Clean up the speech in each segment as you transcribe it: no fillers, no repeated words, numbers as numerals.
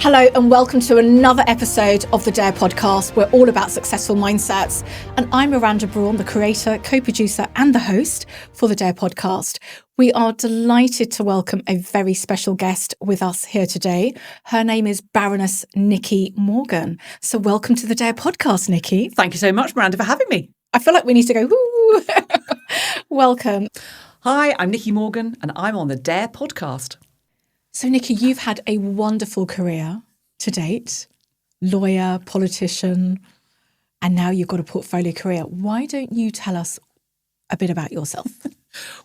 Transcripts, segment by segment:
Hello and welcome to another episode of the D.A.R.E podcast. We're all about successful mindsets. And I'm Miranda Brawn, the creator, co-producer and the host for the D.A.R.E podcast. We are delighted to welcome a very special guest with us here today. Her name is Baroness Nicky Morgan. So welcome to the D.A.R.E podcast, Nicky. Thank you so much, Miranda, for having me. I feel like we need to go, woo! Welcome. Hi, I'm Nicky Morgan and I'm on the D.A.R.E podcast. So, Nicky, you've had a wonderful career to date, lawyer, politician, and now you've got a portfolio career. Why don't you tell us a bit about yourself?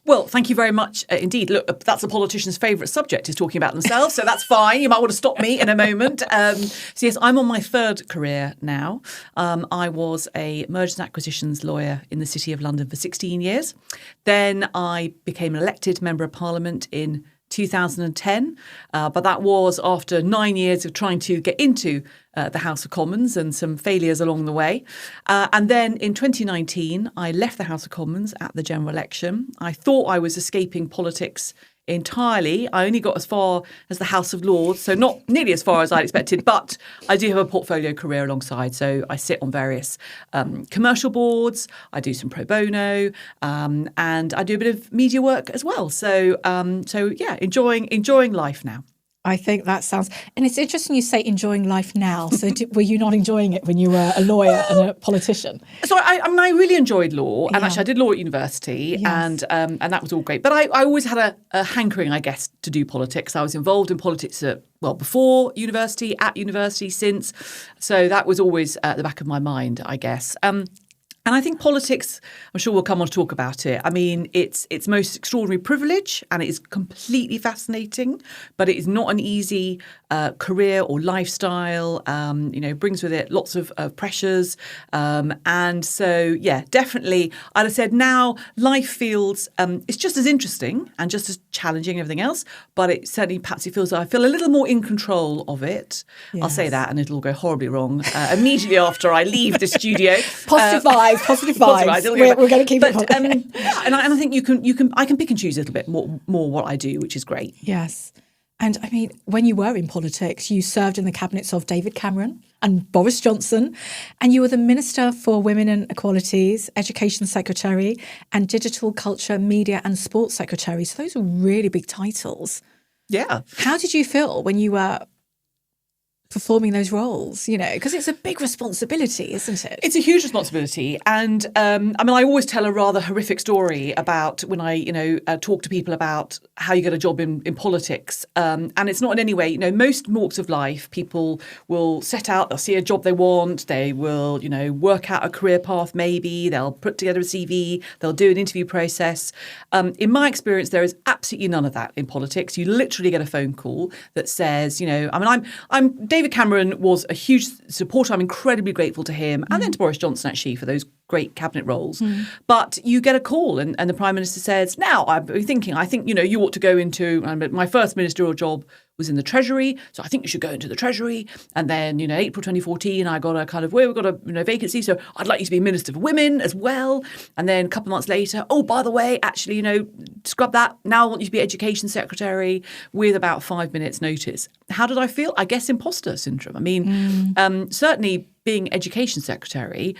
Well, thank you very much indeed. Look, that's a politician's favourite subject, is talking about themselves, so that's fine. You might want to stop me in a moment. So yes, I'm on my third career now. I was a mergers and acquisitions lawyer in the City of London for 16 years. Then I became an elected Member of Parliament in 2010, but that was after 9 years of trying to get into the House of Commons and some failures along the way. And then in 2019, I left the House of Commons at the general election. I thought I was escaping politics entirely. I only got as far as the House of Lords, so not nearly as far as I expected, but I do have a portfolio career alongside. So I sit on various commercial boards, I do some pro bono, and I do a bit of media work as well. So yeah, enjoying life now. I think that sounds, and it's interesting you say enjoying life now. So were you not enjoying it when you were a lawyer and a politician? So I mean, I really enjoyed law, and actually I did law at university, Yes. and that was all great. But I always had a hankering, I guess, to do politics. I was involved in politics before university, at university, since. So that was always at the back of my mind, I guess. And I think politics, I'm sure we'll come on to talk about it. I mean, it's most extraordinary privilege and it is completely fascinating, but it is not an easy career or lifestyle. Brings with it lots of pressures. And so, yeah, definitely, I'd have said now life feels, it's just as interesting and just as challenging and everything else, but it certainly perhaps it feels I feel a little more in control of it. Yes. I'll say that and it'll go horribly wrong immediately after I leave the studio. Positive vibes. We're going to keep it. And I think I can pick and choose a little bit more what I do, which is great. Yes. And I mean, when you were in politics, you served in the cabinets of David Cameron and Boris Johnson, and you were the Minister for Women and Equalities, Education Secretary, and Digital Culture, Media and Sports Secretary. So those are really big titles. Yeah. How did you feel when you were performing those roles, because it's a big responsibility, isn't it? It's a huge responsibility. And I mean, I always tell a rather horrific story about when I, talk to people about how you get a job in politics. And it's not in any way, most walks of life, people will set out, they'll see a job they want, they will, work out a career path maybe, they'll put together a CV, they'll do an interview process. In my experience, there is absolutely none of that in politics. You literally get a phone call that says, I'm David Cameron was a huge supporter. I'm incredibly grateful to him and then to Boris Johnson, actually, for those great cabinet roles. But you get a call and the Prime Minister says, now I think, you ought to go into, my first ministerial job was in the Treasury, so I think you should go into the Treasury. And then, April 2014, I got a kind of, we've got a vacancy, so I'd like you to be Minister for Women as well. And then a couple of months later, oh, by the way, actually, scrub that. Now I want you to be Education Secretary with about 5 minutes notice. How did I feel? I guess imposter syndrome. I mean, certainly being Education Secretary,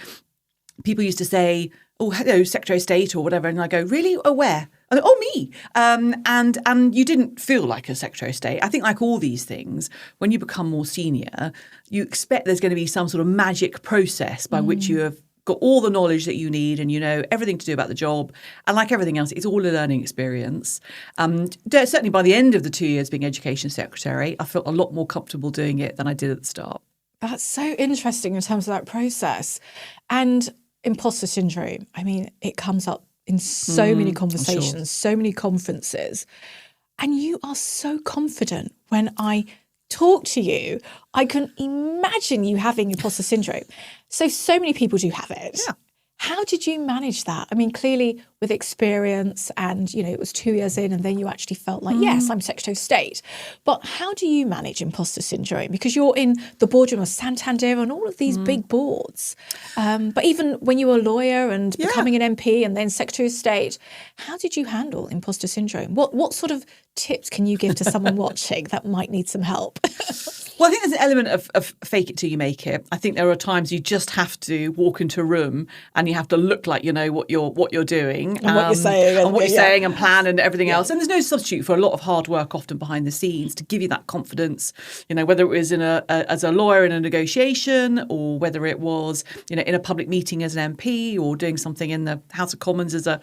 people used to say, oh, hello, Secretary of State or whatever. And I go, really? Oh, where? I go, oh, me. And you didn't feel like a Secretary of State. I think like all these things, when you become more senior, you expect there's going to be some sort of magic process by which you have got all the knowledge that you need and everything to do about the job. And like everything else, it's all a learning experience. Certainly by the end of the 2 years being Education Secretary, I felt a lot more comfortable doing it than I did at the start. That's so interesting in terms of that process. And imposter syndrome, I mean, it comes up in so many conversations, so many conferences. And you are so confident. When I talk to you, I can imagine you having imposter syndrome. So many people do have it. Yeah. How did you manage that? I mean, clearly with experience and, it was 2 years in and then you actually felt like, yes, I'm Secretary of State. But how do you manage imposter syndrome? Because you're in the boardroom of Santander and all of these big boards. But even when you were a lawyer and becoming an MP and then Secretary of State, how did you handle imposter syndrome? What sort of tips can you give to someone watching that might need some help? Well, I think there's an element of fake it till you make it. I think there are times you just have to walk into a room and you have to look like you know what you're doing and what you're saying and what you're saying and plan and everything else. And there's no substitute for a lot of hard work, often behind the scenes, to give you that confidence. You know, whether it was as a lawyer in a negotiation, or whether it was in a public meeting as an MP, or doing something in the House of Commons as a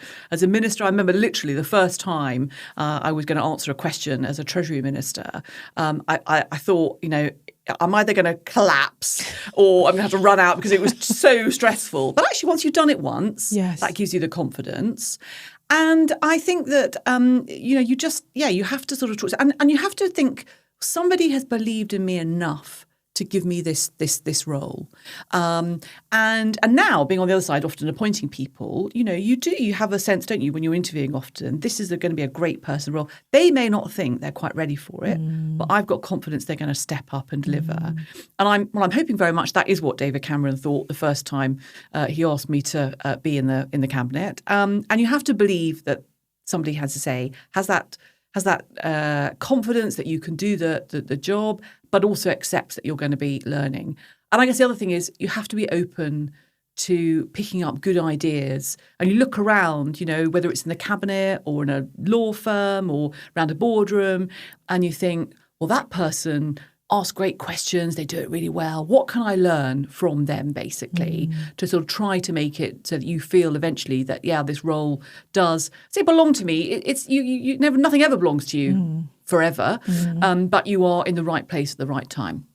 minister. I remember literally the first time I was going to answer a question as a Treasury Minister. I thought, I'm either going to collapse or I'm going to have to run out because it was so stressful. But actually, once you've done it once, that gives you the confidence. And I think that, you have to sort of talk. And you have to think, somebody has believed in me enough to give me this role. And now, being on the other side, often appointing people, you have a sense, don't you, when you're interviewing often, this is going to be a great person role. They may not think they're quite ready for it, but I've got confidence they're going to step up and deliver. And I'm hoping very much that is what David Cameron thought the first time he asked me to be in the cabinet. And you have to believe that somebody has to say, has that confidence that you can do the job, but also accepts that you're going to be learning. And I guess the other thing is you have to be open to picking up good ideas. And you look around, whether it's in the cabinet or in a law firm or around a boardroom, and you think, well, that person ask great questions, they do it really well. What can I learn from them, basically, to sort of try to make it so that you feel eventually that, this role does belong to me. It's you never, nothing ever belongs to you forever, but you are in the right place at the right time.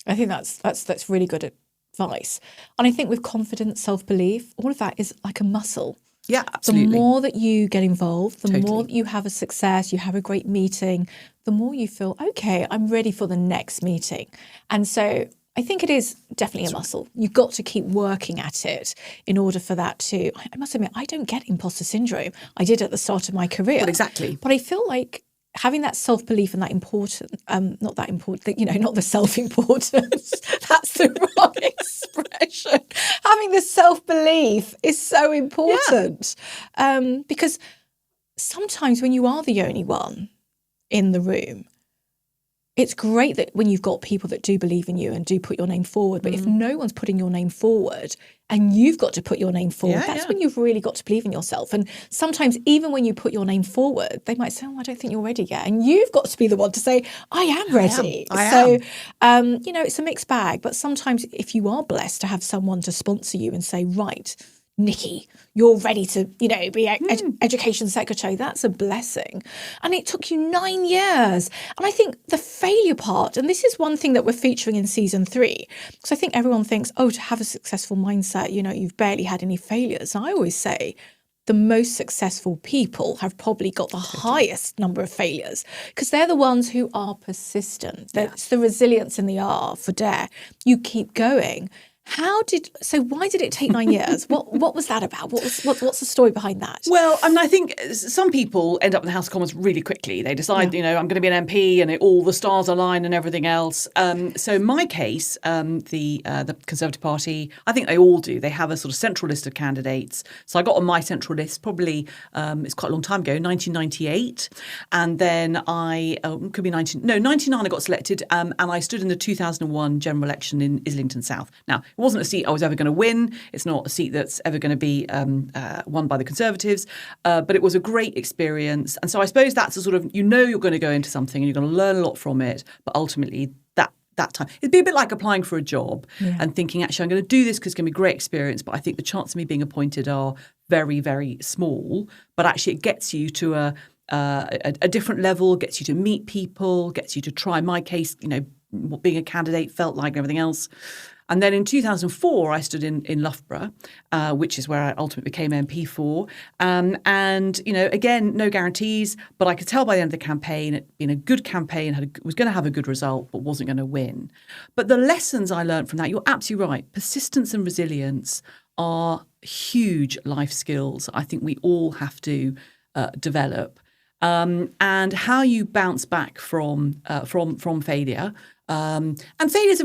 I think that's really good advice. And I think with confidence, self-belief, all of that is like a muscle. Yeah, absolutely. The more that you get involved, the more that you have a success, you have a great meeting, the more you feel, okay, I'm ready for the next meeting. And so I think it is definitely a muscle. You've got to keep working at it in order for that to, I must admit, I don't get imposter syndrome. I did at the start of my career. Well, exactly. But I feel like having that self-belief and that important, not that important, not the self-importance, that's the wrong expression. Having the self-belief is so important because sometimes when you are the only one in the room, it's great that when you've got people that do believe in you and do put your name forward, but if no one's putting your name forward and you've got to put your name forward, that's when you've really got to believe in yourself. And sometimes even when you put your name forward, they might say, I don't think you're ready yet. And you've got to be the one to say, I am ready. I am. It's a mixed bag. But sometimes if you are blessed to have someone to sponsor you and say, right, Nicky, you're ready to, be education secretary. That's a blessing. And it took you 9 years. And I think the failure part, and this is one thing that we're featuring in season 3, because I think everyone thinks, to have a successful mindset, you've barely had any failures. And I always say the most successful people have probably got the highest number of failures because they're the ones who are persistent. That's the resilience in the R for D.A.R.E. You keep going. Why did it take 9 years? What was that about? What's the story behind that? Well, I think some people end up in the House of Commons really quickly. They decide, I'm going to be an MP and all the stars align and everything else. So in my case, the Conservative Party, I think they all do. They have a sort of central list of candidates. So I got on my central list probably, it's quite a long time ago, 1998. And then 99 I got selected and I stood in the 2001 general election in Islington South. Now, it wasn't a seat I was ever going to win. It's not a seat that's ever going to be won by the Conservatives. But it was a great experience. And so I suppose that's a sort of, you're going to go into something and you're going to learn a lot from it. But ultimately, that time, it'd be a bit like applying for a job and thinking, actually, I'm going to do this because it's going to be a great experience. But I think the chances of me being appointed are very, very small. But actually, it gets you to a different level, gets you to meet people, gets you to try. In my case, what being a candidate felt like and everything else. And then in 2004, I stood in Loughborough, which is where I ultimately became MP for. And, again, no guarantees, but I could tell by the end of the campaign, it'd been a good campaign, was going to have a good result, but wasn't going to win. But the lessons I learned from that, you're absolutely right. Persistence and resilience are huge life skills I think we all have to develop. And how you bounce back from failure. And failure is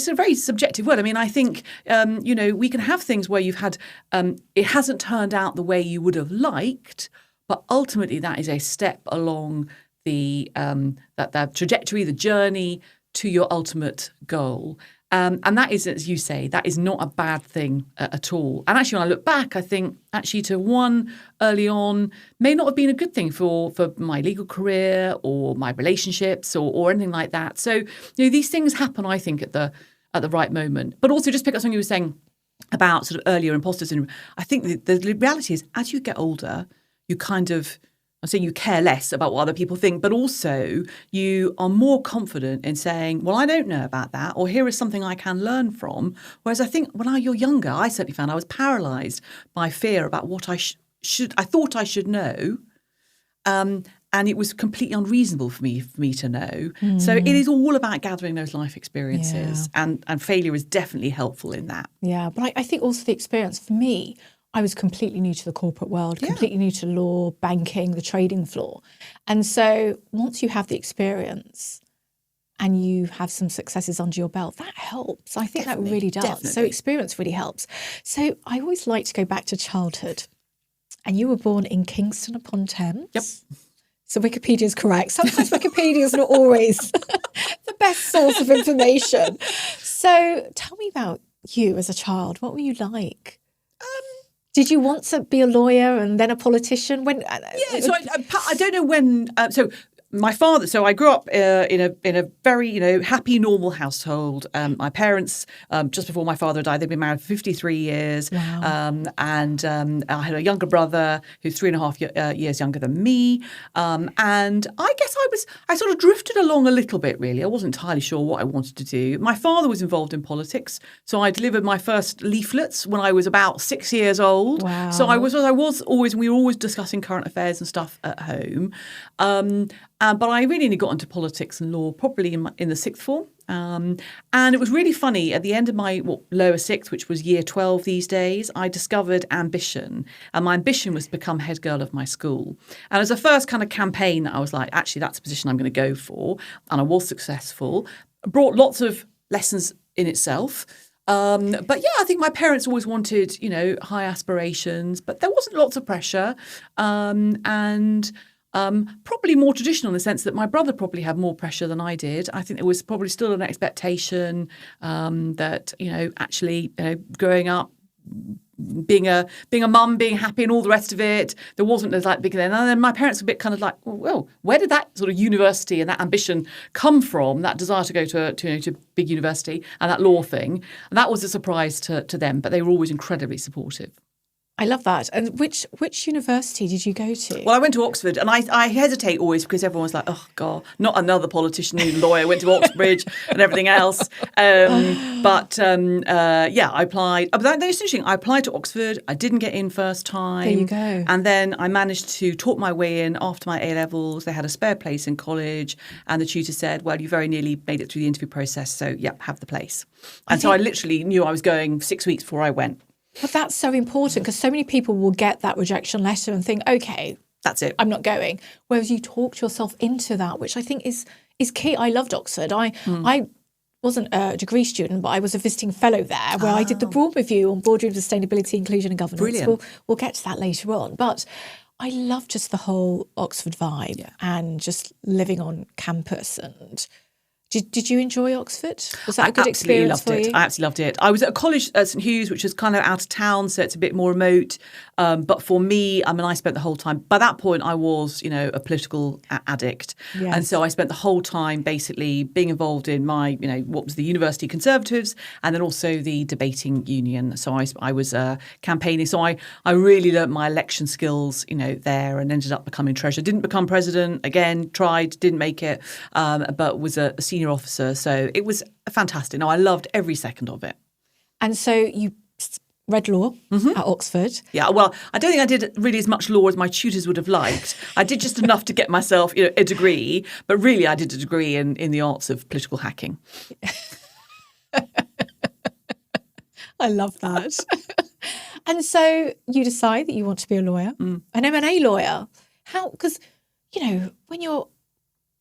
a very subjective word. I mean, I think, we can have things where you've had, it hasn't turned out the way you would have liked, but ultimately that is a step along that trajectory, the journey to your ultimate goal. And that is, as you say, that is not a bad thing at all. And actually, when I look back, I think actually to one early on may not have been a good thing for my legal career or my relationships or anything like that. So, these things happen, I think, at the right moment. But also just pick up something you were saying about sort of earlier imposter syndrome. I think the reality is as you get older, you kind of, I'm saying you care less about what other people think, but also you are more confident in saying, well, I don't know about that, or here is something I can learn from. Whereas I think when you're younger, I certainly found I was paralysed by fear about what I thought I should know. And it was completely unreasonable for me to know. So it is all about gathering those life experiences, and failure is definitely helpful in that. Yeah, but I think also the experience for me, I was completely new to the corporate world, completely new to law, banking, the trading floor. And so once you have the experience and you have some successes under your belt, that helps. I think that really does. Definitely. So experience really helps. So I always like to go back to childhood. And you were born in Kingston upon Thames. Yep. So Wikipedia is correct. Sometimes Wikipedia is not always the best source of information. So tell me about you as a child. What were you like? Did you want to be a lawyer and then a politician? So I don't know when. So my father. So I grew up in a very happy, normal household. My parents, just before my father died, they'd been married for 53 years. Wow. And I had a younger brother who's 3.5 years younger than me. And I guess I sort of drifted along a little bit. Really, I wasn't entirely sure what I wanted to do. My father was involved in politics, so I delivered my first leaflets when I was about 6 years old. Wow. So we were always discussing current affairs and stuff at home. But I really only got into politics and law probably in the sixth form. And it was really funny. At the end of my lower sixth, which was year 12 these days, I discovered ambition. And my ambition was to become head girl of my school. And as a first kind of campaign, I was like, actually, that's a position I'm going to go for. And I was successful. Brought lots of lessons in itself. But yeah, I think my parents always wanted, high aspirations, but there wasn't lots of pressure. Probably more traditional in the sense that my brother probably had more pressure than I did. I think there was probably still an expectation that, actually growing up, being a mum, being happy and all the rest of it, there wasn't as like big then. And then my parents were a bit kind of like, well, where did that sort of university and that ambition come from, that desire to go to big university and that law thing? And that was a surprise to them, but they were always incredibly supportive. I love that. And which university did you go to? Well, I went to Oxford, and I hesitate always because everyone's like, oh, God, not another politician who's a lawyer, went to Oxbridge and everything else. I applied. But that's interesting. I applied to Oxford. I didn't get in first time. There you go. And then I managed to talk my way in after my A-levels. They had a spare place in college, and the tutor said, well, you very nearly made it through the interview process, so, have the place. And so I literally knew I was going 6 weeks before I went. But that's so important because so many people will get that rejection letter and think, okay, that's it, I'm not going. Whereas you talked yourself into that, which I think is key. I loved Oxford. I wasn't a degree student, but I was a visiting fellow there where I did the Brawn Review on Boardroom Sustainability, Inclusion and Governance. Brilliant. We'll get to that later on. But I love just the whole Oxford vibe and just living on campus. And Did you enjoy Oxford? Was that a good experience for you? I absolutely loved it. I was at a college at St Hugh's, which is kind of out of town, so it's a bit more remote. But for me, I spent the whole time. By that point, I was, a political addict, and so I spent the whole time basically being involved in my, what was the University Conservatives, and then also the debating union. So I was campaigning. So I really learnt my election skills, there, and ended up becoming treasurer. Didn't become president. Again, tried, didn't make it, but was a senior officer. So it was fantastic. No, I loved every second of it. And so you read law at Oxford. Yeah, well, I don't think I did really as much law as my tutors would have liked. I did just enough to get myself, a degree, but really I did a degree in the arts of political hacking. I love that. And so you decide that you want to be a lawyer, an M&A lawyer. How? Because, when you're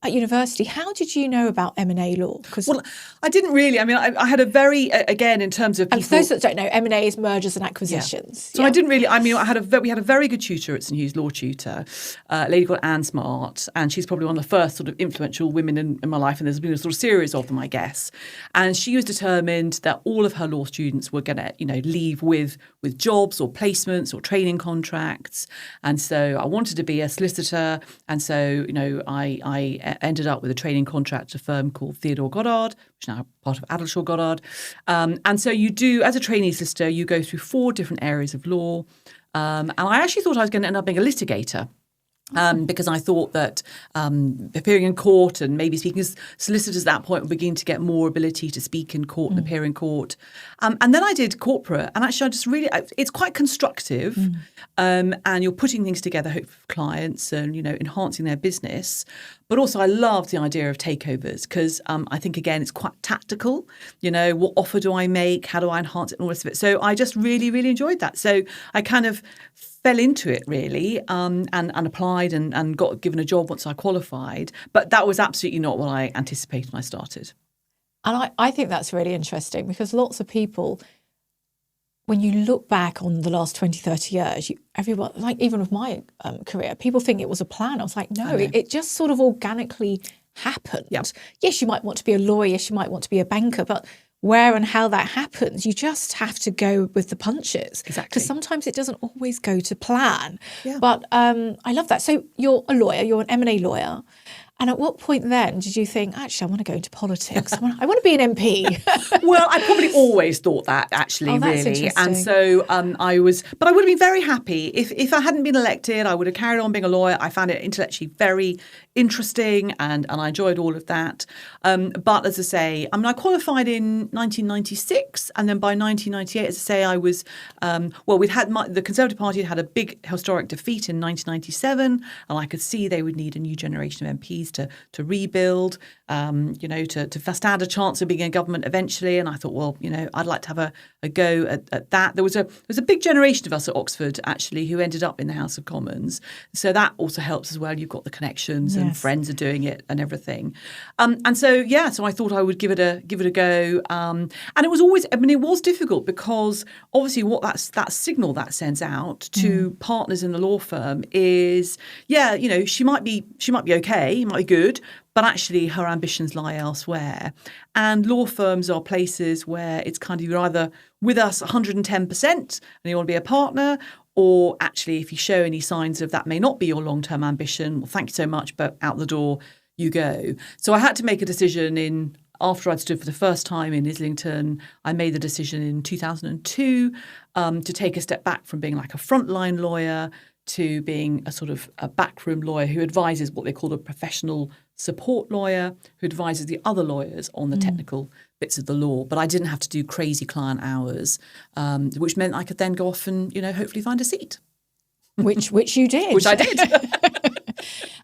at university. How did you know about M&A law? Well, I didn't really. I mean, I had a very, again, in terms of people. And for those that don't know, M&A is mergers and acquisitions. So I didn't really. I mean, we had a very good tutor at St Hugh's, law tutor, a lady called Anne Smart, and she's probably one of the first sort of influential women in my life. And there's been a sort of series of them, I guess. And she was determined that all of her law students were going to, leave with jobs or placements or training contracts. And so I wanted to be a solicitor, and so I ended up with a training contract at a firm called Theodore Goddard, which is now part of Adelshaw Goddard. And so you do, as a trainee solicitor, you go through 4 different areas of law. And I actually thought I was going to end up being a litigator. Because I thought that appearing in court and maybe speaking as solicitors at that point would begin to get more ability to speak in court and appear in court. And then I did corporate, and actually I just really, it's quite constructive, and you're putting things together, hopefully for clients and, enhancing their business. But also I love the idea of takeovers because I think, again, it's quite tactical. What offer do I make? How do I enhance it and all the rest of it? So I just really, really enjoyed that. So I kind of fell into it really and applied and got given a job once I qualified. But that was absolutely not what I anticipated when I started. And I think that's really interesting because lots of people, when you look back on the last 20, 30 years, everyone, like even with my career, people think it was a plan. I was like, no, it just sort of organically happened. Yep. Yes, you might want to be a lawyer, yes, you might want to be a banker, but where and how that happens, you just have to go with the punches. Exactly. Because sometimes it doesn't always go to plan. Yeah. But I love that. So you're a lawyer, you're an M&A lawyer. And at what point then did you think, actually, I want to go into politics? I want to be an MP. Well, I probably always thought that, actually, really. And so I would have been very happy. If I hadn't been elected, I would have carried on being a lawyer. I found it intellectually very interesting and I enjoyed all of that. But as I say, I qualified in 1996. And then by 1998, as I say, I was, we'd had the Conservative Party had a big historic defeat in 1997. And I could see they would need a new generation of MPs to rebuild, to stand a chance of being in government eventually. And I thought, well, I'd like to have a go at that. There was a big generation of us at Oxford, actually, who ended up in the House of Commons. So that also helps as well. You've got the connections and friends are doing it and everything. And so I thought I would give it a go. And it was always, it was difficult because obviously what that signal that sends out to partners in the law firm is, she might be okay, might be good, but actually her ambitions lie elsewhere. And law firms are places where it's kind of you're either with us 110% and you want to be a partner, or actually if you show any signs of that may not be your long-term ambition, well, thank you so much, but out the door you go. So I had to make a decision after I'd stood for the first time in Islington. I made the decision in 2002 to take a step back from being like a frontline lawyer to being a sort of a backroom lawyer who advises what they call a professional support lawyer, who advises the other lawyers on the technical bits of the law. But I didn't have to do crazy client hours, which meant I could then go off and, hopefully find a seat. Which you did. Which I did.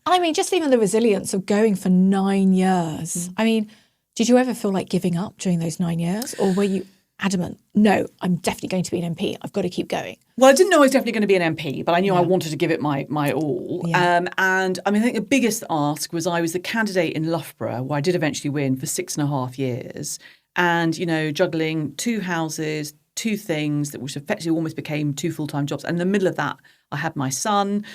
I mean, just even the resilience of going for 9 years. I mean, did you ever feel like giving up during those 9 years? Or were you adamant, no, I'm definitely going to be an MP. I've got to keep going. Well, I didn't know I was definitely going to be an MP, but I knew I wanted to give it my all. Yeah. And I think the biggest ask was I was the candidate in Loughborough, where I did eventually win for 6.5 years. And, juggling 2 houses, 2 things that which effectively almost became 2 full-time jobs. And in the middle of that, I had my son.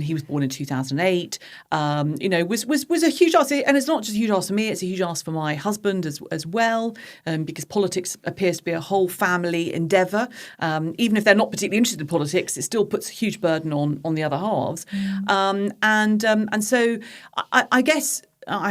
He was born in 2008. Was a huge ask, and it's not just a huge ask for me; it's a huge ask for my husband as well, because politics appears to be a whole family endeavour. Even if they're not particularly interested in politics, it still puts a huge burden on the other halves. And so I guess.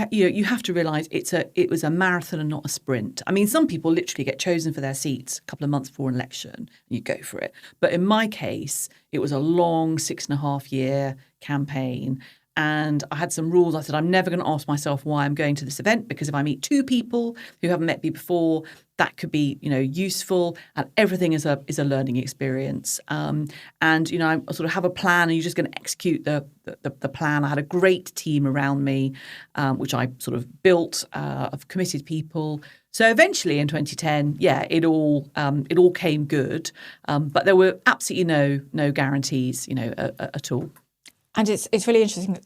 You have to realise it was a marathon and not a sprint. I mean, some people literally get chosen for their seats a couple of months before an election, and you go for it. But in my case, it was a long 6.5-year campaign. And I had some rules. I said, I'm never going to ask myself why I'm going to this event, because if I meet 2 people who haven't met me before, that could be, useful. And everything is a learning experience. And, I sort of have a plan, and you're just going to execute the plan. I had a great team around me, which I sort of built of committed people. So eventually in 2010, it all came good. But there were absolutely no guarantees, at all. And it's really interesting.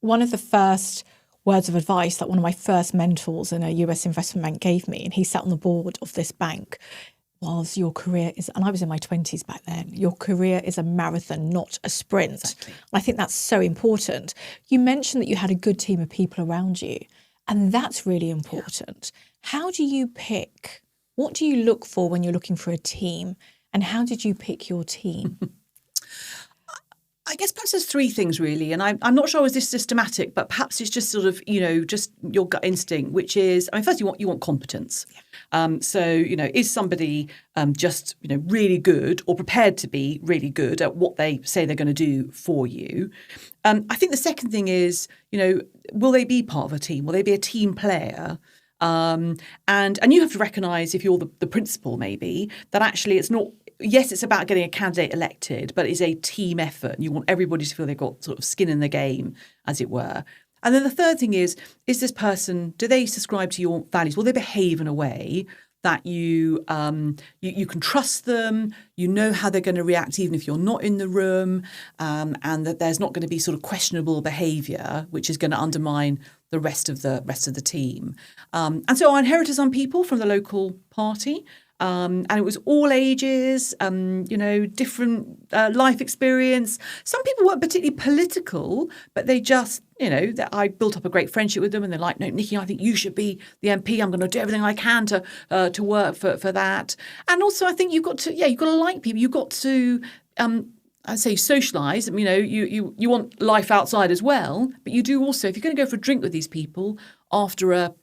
One of the first words of advice that one of my first mentors in a US investment bank gave me, and he sat on the board of this bank, was your career is, and I was in my 20s back then, your career is a marathon, not a sprint. Exactly. And I think that's so important. You mentioned that you had a good team of people around you, and that's really important. How do you pick, what do you look for when you're looking for a team, and how did you pick your team? I guess perhaps there's three things really, and I'm not sure I was this systematic, but perhaps it's just sort of, just your gut instinct, which is, first you want competence. So, is somebody just, really good or prepared to be really good at what they say they're going to do for you? I think the second thing is, will they be part of a team? Will they be a team player? And you have to recognise, if you're the principal maybe, that actually it's not, yes, it's about getting a candidate elected, but it's a team effort. You want everybody to feel they've got sort of skin in the game, as it were. And then the third thing is this person, do they subscribe to your values? Will they behave in a way that you can trust them, you know how they're going to react even if you're not in the room, and that there's not going to be sort of questionable behaviour which is going to undermine the rest of the team. And so I inherited some people from the local party. And it was all ages, different life experience. Some people weren't particularly political, but they just, I built up a great friendship with them, and they're like, no, Nicky, I think you should be the MP. I'm going to do everything I can to work for that. And also, I think you've got to like people. You've got to, I'd say, socialise. You want life outside as well, but you do also, if you're going to go for a drink with these people after a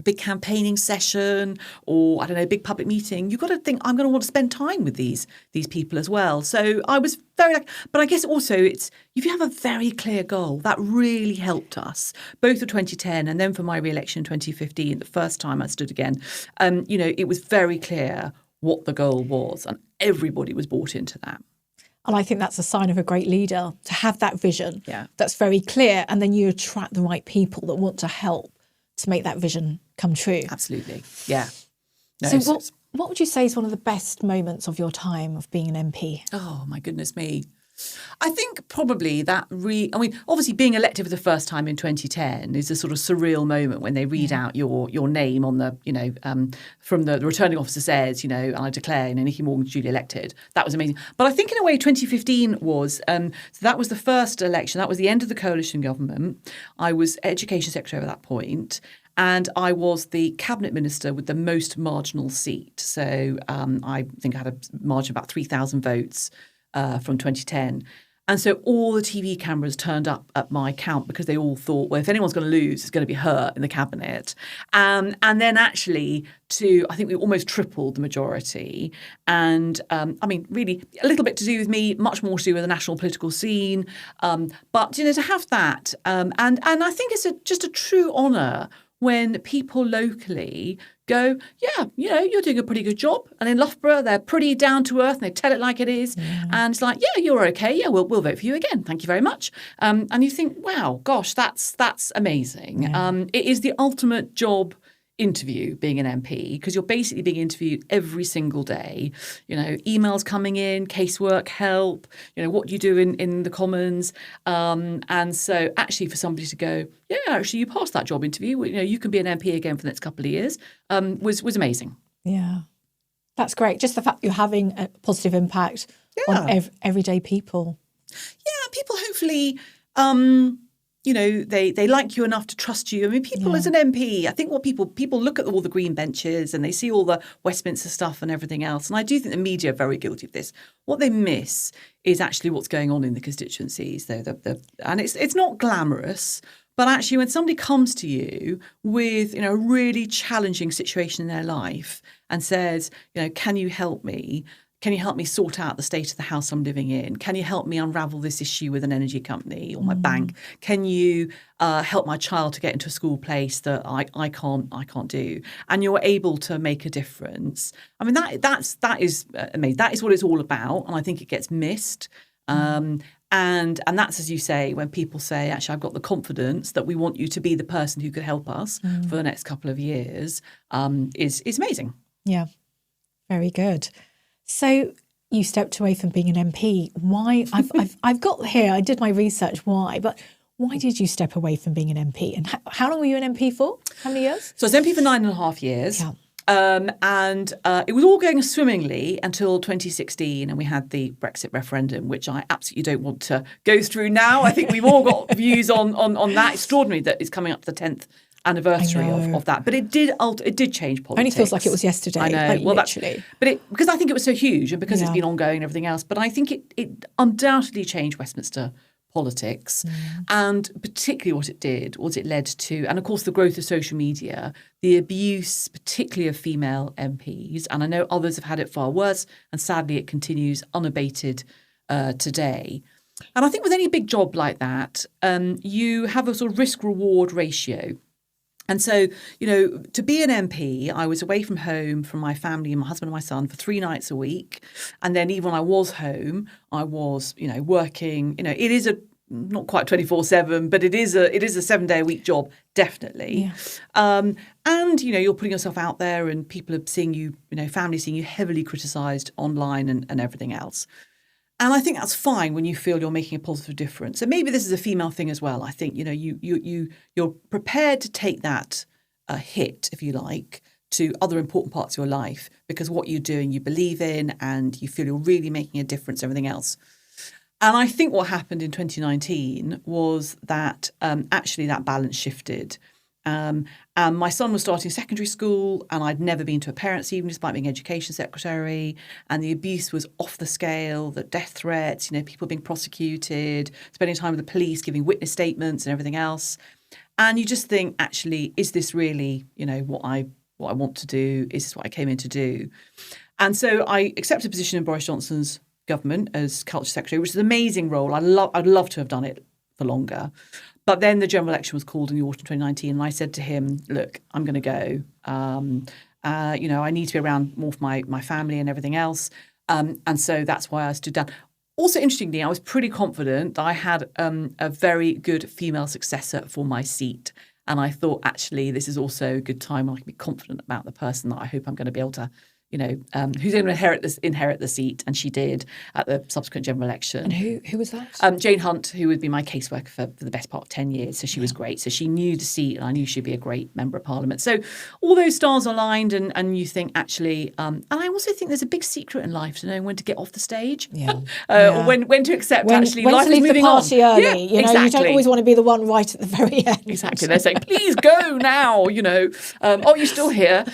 big campaigning session or, I don't know, a big public meeting, you've got to think, I'm going to want to spend time with these people as well. So I was very but I guess also it's, if you have a very clear goal, that really helped us, both for 2010 and then for my re-election in 2015, the first time I stood again. It was very clear what the goal was, and everybody was bought into that. And I think that's a sign of a great leader, to have that vision that's very clear, and then you attract the right people that want to help to make that vision come true. Absolutely. Yeah. No, so what would you say is one of the best moments of your time of being an MP? Oh, my goodness me. I think probably that obviously being elected for the first time in 2010 is a sort of surreal moment when they read out your name on the, from the returning officer says, and I declare, Nicky Morgan duly elected. That was amazing. But I think in a way 2015 was, so that was the first election. That was the end of the coalition government. I was education secretary at that point. And I was the cabinet minister with the most marginal seat. So I think I had a margin of about 3,000 votes from 2010. And so all the TV cameras turned up at my count because they all thought, well, if anyone's going to lose, it's going to be her in the cabinet. And then actually I think we almost tripled the majority. And really a little bit to do with me, much more to do with the national political scene. But, to have that. And I think it's just a true honour when people locally go, you're doing a pretty good job. And in Loughborough, they're pretty down to earth and they tell it like it is. Yeah. And it's like, you're okay. Yeah, we'll vote for you again. Thank you very much. And you think, wow, gosh, that's amazing. Yeah. It is the ultimate job interview being an MP, because you're basically being interviewed every single day. Emails coming in, casework, help, what you do in the Commons. And so actually for somebody to go, actually you passed that job interview, you can be an MP again for the next couple of years, was amazing. Yeah. That's great. Just the fact you're having a positive impact on everyday people. Yeah, people hopefully they like you enough to trust you. People as an MP, I think what people look at all the green benches and they see all the Westminster stuff and everything else. And I do think the media are very guilty of this. What they miss is actually what's going on in the constituencies. And it's not glamorous, but actually when somebody comes to you with, a really challenging situation in their life and says, can you help me? Can you help me sort out the state of the house I'm living in? Can you help me unravel this issue with an energy company or my bank? Can you help my child to get into a school place that I can't do? And you're able to make a difference. That is amazing. That is what it's all about, and I think it gets missed. And that's, as you say, when people say, actually, I've got the confidence that we want you to be the person who could help us for the next couple of years, is amazing. Yeah, very good. So you stepped away from being an MP. Why? I've got here, I did my research why, but Why did you step away from being an MP? And how long were you an MP for? How many years? So I was MP for 9.5 years. Yeah. It was all going swimmingly until 2016, and we had the Brexit referendum, which I absolutely don't want to go through now. I think we've all got views on that. Extraordinary that it's coming up to the 10th anniversary of that. But it did change politics. Only feels like it was yesterday. I know. Like, literally. Because I think it was so huge and because it's been ongoing and everything else. But I think it undoubtedly changed Westminster politics, and particularly what it did was it led to, and of course the growth of social media, the abuse particularly of female MPs, and I know others have had it far worse, and sadly it continues unabated today. And I think with any big job like that, you have a sort of risk-reward ratio. And so, to be an MP, I was away from home from my family and my husband and my son for 3 nights a week. And then even when I was home, I was, working. It is not quite 24/7, but it is a 7-day-a-week job, definitely. Yeah. And, you're putting yourself out there and people are seeing you, family seeing you heavily criticised online and everything else. And I think that's fine when you feel you're making a positive difference. And maybe this is a female thing as well. I think, you're prepared to take that hit, if you like, to other important parts of your life because what you're doing you believe in and you feel you're really making a difference, everything else. And I think what happened in 2019 was that actually that balance shifted. And my son was starting secondary school and I'd never been to a parents' evening despite being education secretary. And the abuse was off the scale, the death threats, people being prosecuted, spending time with the police, giving witness statements and everything else. And you just think, actually, is this really, what I want to do? Is this what I came in to do? And so I accepted a position in Boris Johnson's government as culture secretary, which is an amazing role. I'd love to have done it for longer. But then the general election was called in the autumn 2019, and I said to him, look, I'm going to go. I need to be around more for my family and everything else. And so that's why I stood down. Also, interestingly, I was pretty confident that I had a very good female successor for my seat. And I thought, actually, this is also a good time when I can be confident about the person that I hope I'm going to be able to who's going to inherit the seat, and she did at the subsequent general election. And who was that? Jane Hunt, who would be my caseworker for the best part of 10 years. So she was great. So she knew the seat, and I knew she'd be a great member of Parliament. So all those stars aligned, and you think actually, and I also think there's a big secret in life to know when to get off the stage, or when to accept when actually to life leave is moving the party on. early. Yeah, exactly. You don't always want to be the one right at the very end. Exactly. They're saying, please go now. You're still here.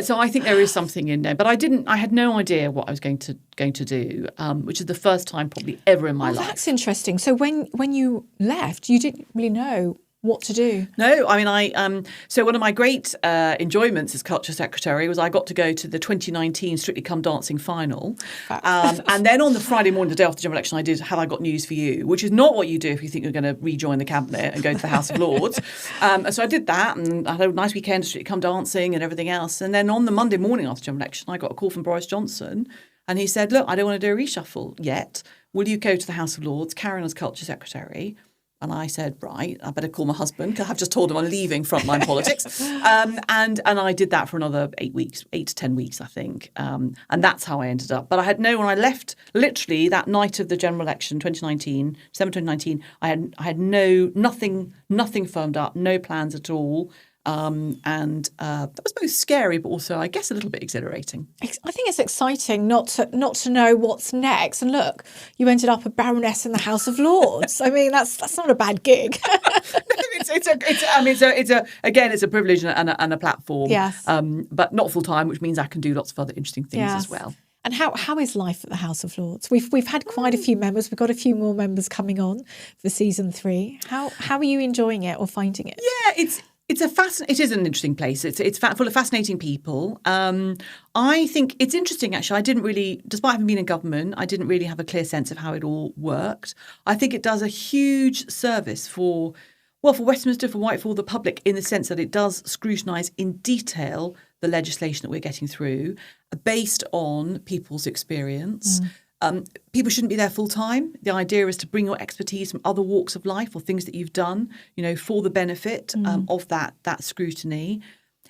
So I think there is something in there, but I had no idea what I was going to do, which is the first time probably ever in my life. That's interesting. So when you left, you didn't really know what to do. No, I mean, so one of my great enjoyments as culture secretary was I got to go to the 2019 Strictly Come Dancing final. And then on the Friday morning, the day after the general election, I did Have I Got News for You, which is not what you do if you think you're going to rejoin the cabinet and go to the House of Lords. And so I did that, and I had a nice weekend, Strictly Come Dancing and everything else. And then on the Monday morning after the general election, I got a call from Boris Johnson, and he said, look, I don't want to do a reshuffle yet. Will you go to the House of Lords, carry on as culture secretary? And I said, right, I better call my husband because I've just told him I'm leaving frontline politics. And I did that for another 8 to 10 weeks, I think. And that's how I ended up. But when I left, literally that night of the general election, December 2019, I had nothing firmed up, no plans at all. And that was both scary, but also, I guess, a little bit exhilarating. I think it's exciting not to know what's next. And look, you ended up a baroness in the House of Lords. I mean, that's not a bad gig. It's a privilege and a platform. Yes. But not full time, which means I can do lots of other interesting things as well. And how is life at the House of Lords? We've had quite a few members. We've got a few more members coming on for season 3. How are you enjoying it or finding it? Yeah, it is an interesting place. It's full of fascinating people. I think it's interesting, actually. I didn't really, despite having been in government, I didn't really have a clear sense of how it all worked. I think it does a huge service for Westminster, for Whitehall, the public, in the sense that it does scrutinise in detail the legislation that we're getting through based on people's experience. People shouldn't be there full time. The idea is to bring your expertise from other walks of life or things that you've done, for the benefit of that scrutiny.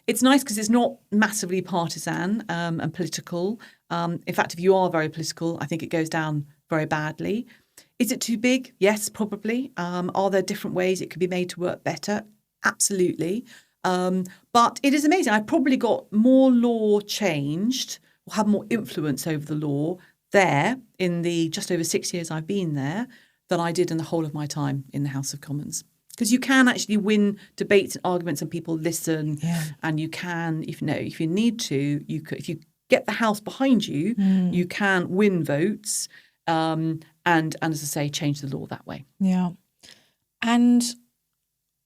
It's nice because it's not massively partisan and political. In fact, if you are very political, I think it goes down very badly. Is it too big? Yes, probably. Are there different ways it could be made to work better? Absolutely. But it is amazing. I've probably got more law changed or have more influence over the law there in the just over 6 years I've been there than I did in the whole of my time in the House of Commons. Because you can actually win debates and arguments and people listen, and you can, if you need to, if you get the House behind you, you can win votes and as I say, change the law that way. Yeah. And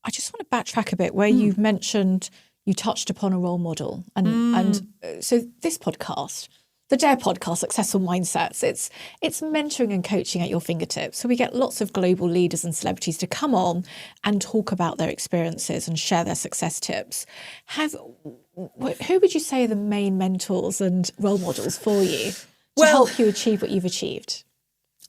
I just want to backtrack a bit where you've mentioned you touched upon a role model. And so this podcast, the D.A.R.E podcast, Successful Mindsets, it's mentoring and coaching at your fingertips. So we get lots of global leaders and celebrities to come on and talk about their experiences and share their success tips. Who would you say are the main mentors and role models for you to help you achieve what you've achieved?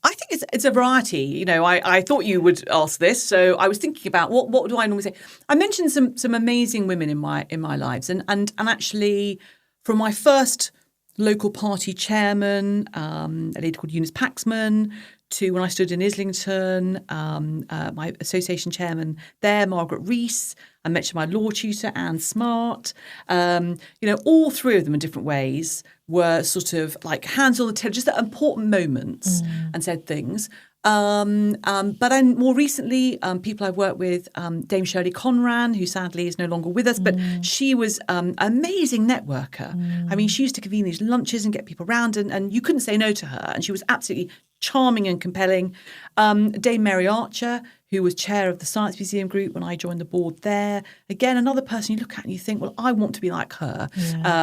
I think it's a variety. I thought you would ask this, so I was thinking about what do I normally say. I mentioned some amazing women in my lives, and actually from my first local party chairman, a lady called Eunice Paxman, to when I stood in Islington, my association chairman there, Margaret Rees. I mentioned my law tutor, Anne Smart. All three of them in different ways were sort of like hands on the table, just at important moments and said things. But then more recently, people I've worked with, Dame Shirley Conran, who sadly is no longer with us, but she was an amazing networker. I mean, she used to convene these lunches and get people around, and you couldn't say no to her. And she was absolutely charming and compelling. Dame Mary Archer, who was chair of the Science Museum Group when I joined the board there. Again, another person you look at and you think, well, I want to be like her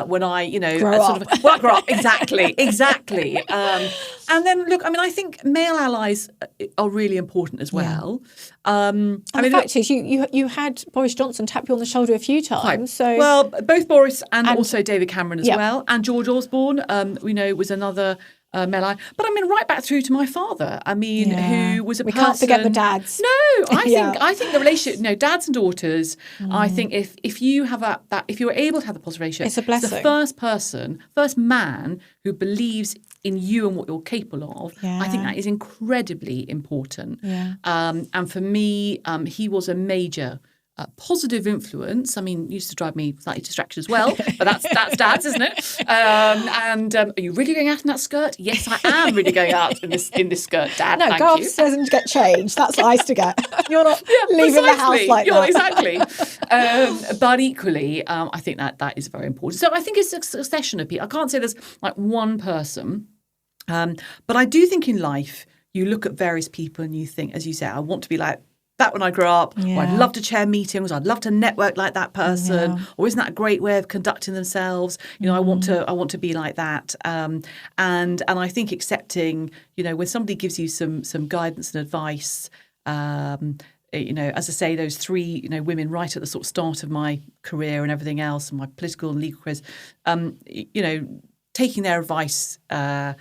when I, grow up. Exactly. And then, look, I mean, I think male allies are really important as well. And the fact is, you had Boris Johnson tap you on the shoulder a few times. Right. So well, both Boris and also David Cameron as well. And George Osborne, was another male ally. But I mean, right back through to my father. I mean, who was a person. We can't forget the dads. No, I think the relationship, dads and daughters. I think if you have if you're able to have the positive relationship, it's a blessing. The first man who believes in you and what you're capable of. I think that is incredibly important. And for me, he was a major positive influence. I mean, used to drive me slightly distracted as well, but that's dad's, isn't it? Are you really going out in that skirt? Yes, I am really going out in this skirt, Dad. No, go upstairs and get changed. That's what I used to get. You're not leaving the house like that. Exactly. But equally, I think that is very important. So I think it's a succession of people. I can't say there's like one person, but I do think in life you look at various people and you think, as you say, I want to be like that when I grow up, or I'd love to chair meetings, I'd love to network like that person, or isn't that a great way of conducting themselves? I want to be like that. And I think accepting, when somebody gives you some guidance and advice, as I say, those three, women right at the sort of start of my career and everything else, and my political and legal careers, taking their advice, their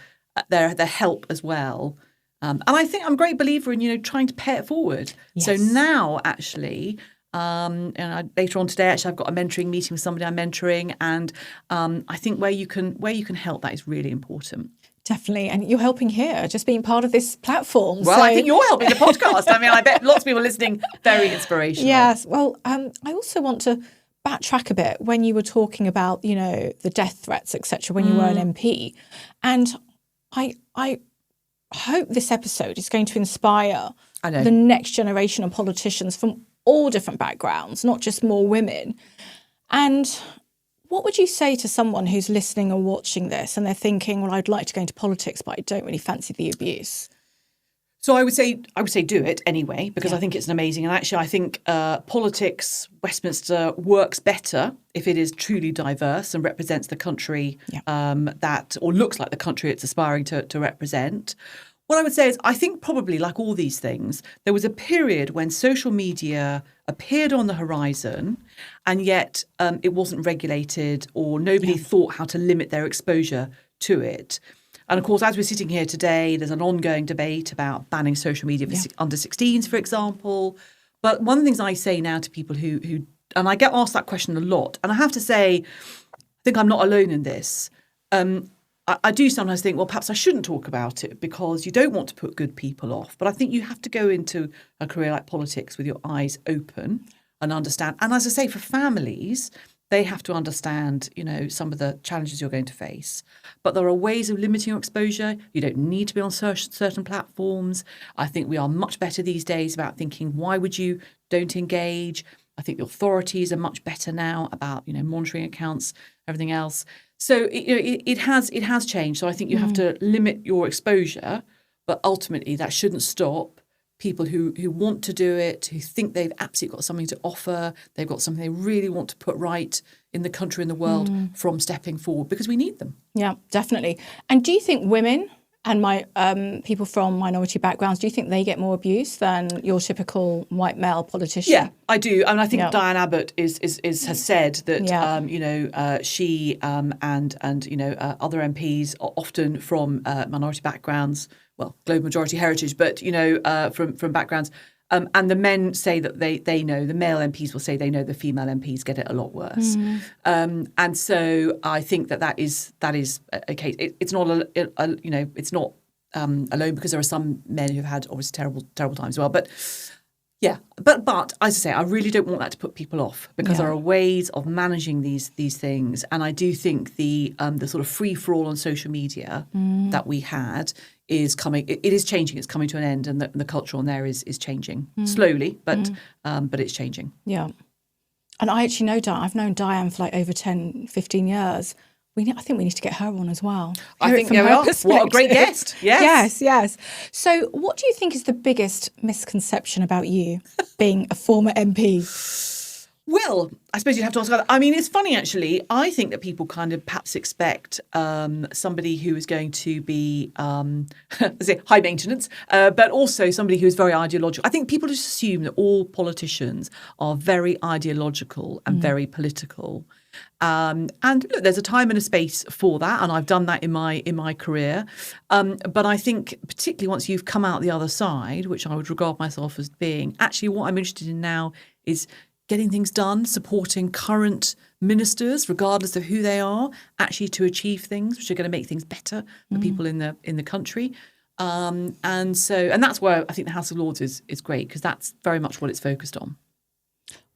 help as well. And I think I'm a great believer in, trying to pay it forward. Yes. So now, actually, later on today, actually, I've got a mentoring meeting with somebody I'm mentoring, and I think where you can help, that is really important. Definitely. And you're helping here, just being part of this platform. Well, I think you're helping the podcast. I mean, I bet lots of people listening, very inspirational. Yes. Well, I also want to backtrack a bit when you were talking about, the death threats, etc., when you were an MP. And I hope this episode is going to inspire the next generation of politicians from all different backgrounds, not just more women. And what would you say to someone who's listening or watching this and they're thinking, well, I'd like to go into politics, but I don't really fancy the abuse? So I would say do it anyway, because I think it's amazing. And actually, I think politics, Westminster, works better if it is truly diverse and represents the country or looks like the country it's aspiring to represent. What I would say is, I think probably like all these things, there was a period when social media appeared on the horizon, and yet it wasn't regulated, or nobody thought how to limit their exposure to it. And of course, as we're sitting here today, there's an ongoing debate about banning social media for under 16s, for example. But one of the things I say now to people who and I get asked that question a lot, and I have to say, I think I'm not alone in this. I do sometimes think, well, perhaps I shouldn't talk about it because you don't want to put good people off. But I think you have to go into a career like politics with your eyes open and understand. And as I say, for families, they have to understand, some of the challenges you're going to face. But there are ways of limiting your exposure. You don't need to be on certain platforms. I think we are much better these days about thinking, why would you don't engage? I think the authorities are much better now about, monitoring accounts, everything else. So it has changed. So I think you have to limit your exposure, but ultimately that shouldn't stop people who want to do it, who think they've absolutely got something to offer, they've got something they really want to put right in the country and the world from stepping forward, because we need them. Yeah, definitely. And do you think women and people from minority backgrounds, do you think they get more abuse than your typical white male politician? Yeah, I do. I mean, I think Diane Abbott has said that she and other MPs are often from minority backgrounds, well, global majority heritage, but from backgrounds. And the men say that they know, the male MPs will say they know the female MPs get it a lot worse. And so I think that is a case. It's not it's not alone, because there are some men who've had obviously terrible times as well. But yeah, but as I say, I really don't want that to put people off, because there are ways of managing these things. And I do think the sort of free for all on social media that we had is coming. It is changing. It's coming to an end, and the culture on there is changing slowly, but it's changing. Yeah, and I actually know Diane. I've known Diane for like over 10, 15 years. I think we need to get her on as well. I think we are. What a great guest. Yes. So what do you think is the biggest misconception about you being a former MP? Well, I suppose you'd have to ask. I mean, it's funny, actually. I think that people kind of perhaps expect somebody who is going to be, let's say, high maintenance, but also somebody who is very ideological. I think people just assume that all politicians are very ideological and very political. And look, there's a time and a space for that, and I've done that in my career. But I think particularly once you've come out the other side, which I would regard myself as being, actually what I'm interested in now is getting things done, supporting current ministers, regardless of who they are, actually to achieve things which are going to make things better for people in the country. And that's where I think the House of Lords is great, because that's very much what it's focused on.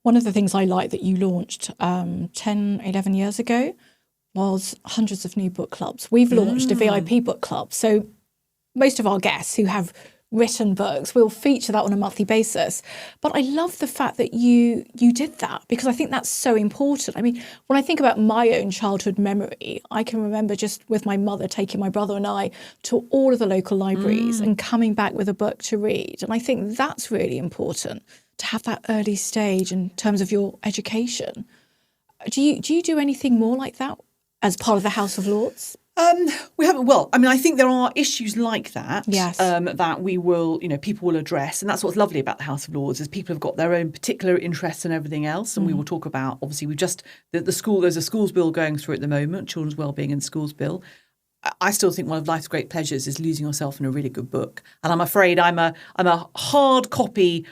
One of the things I like that you launched 10, 11 years ago was hundreds of new book clubs. We've launched a VIP book club. So most of our guests who have written books, we'll feature that on a monthly basis. But I love the fact that you did that, because I think that's so important. I mean, when I think about my own childhood memory, I can remember just with my mother taking my brother and I to all of the local libraries and coming back with a book to read. And I think that's really important, to have that early stage in terms of your education. Do you do anything more like that as part of the House of Lords? We haven't. Well, I mean, I think there are issues like that. Yes. That we will, people will address, and that's what's lovely about the House of Lords is people have got their own particular interests and everything else, and we will talk about. Obviously, we've just the school. There's a schools bill going through at the moment, Children's Wellbeing and Schools Bill. I still think one of life's great pleasures is losing yourself in a really good book, and I'm afraid I'm a hard copy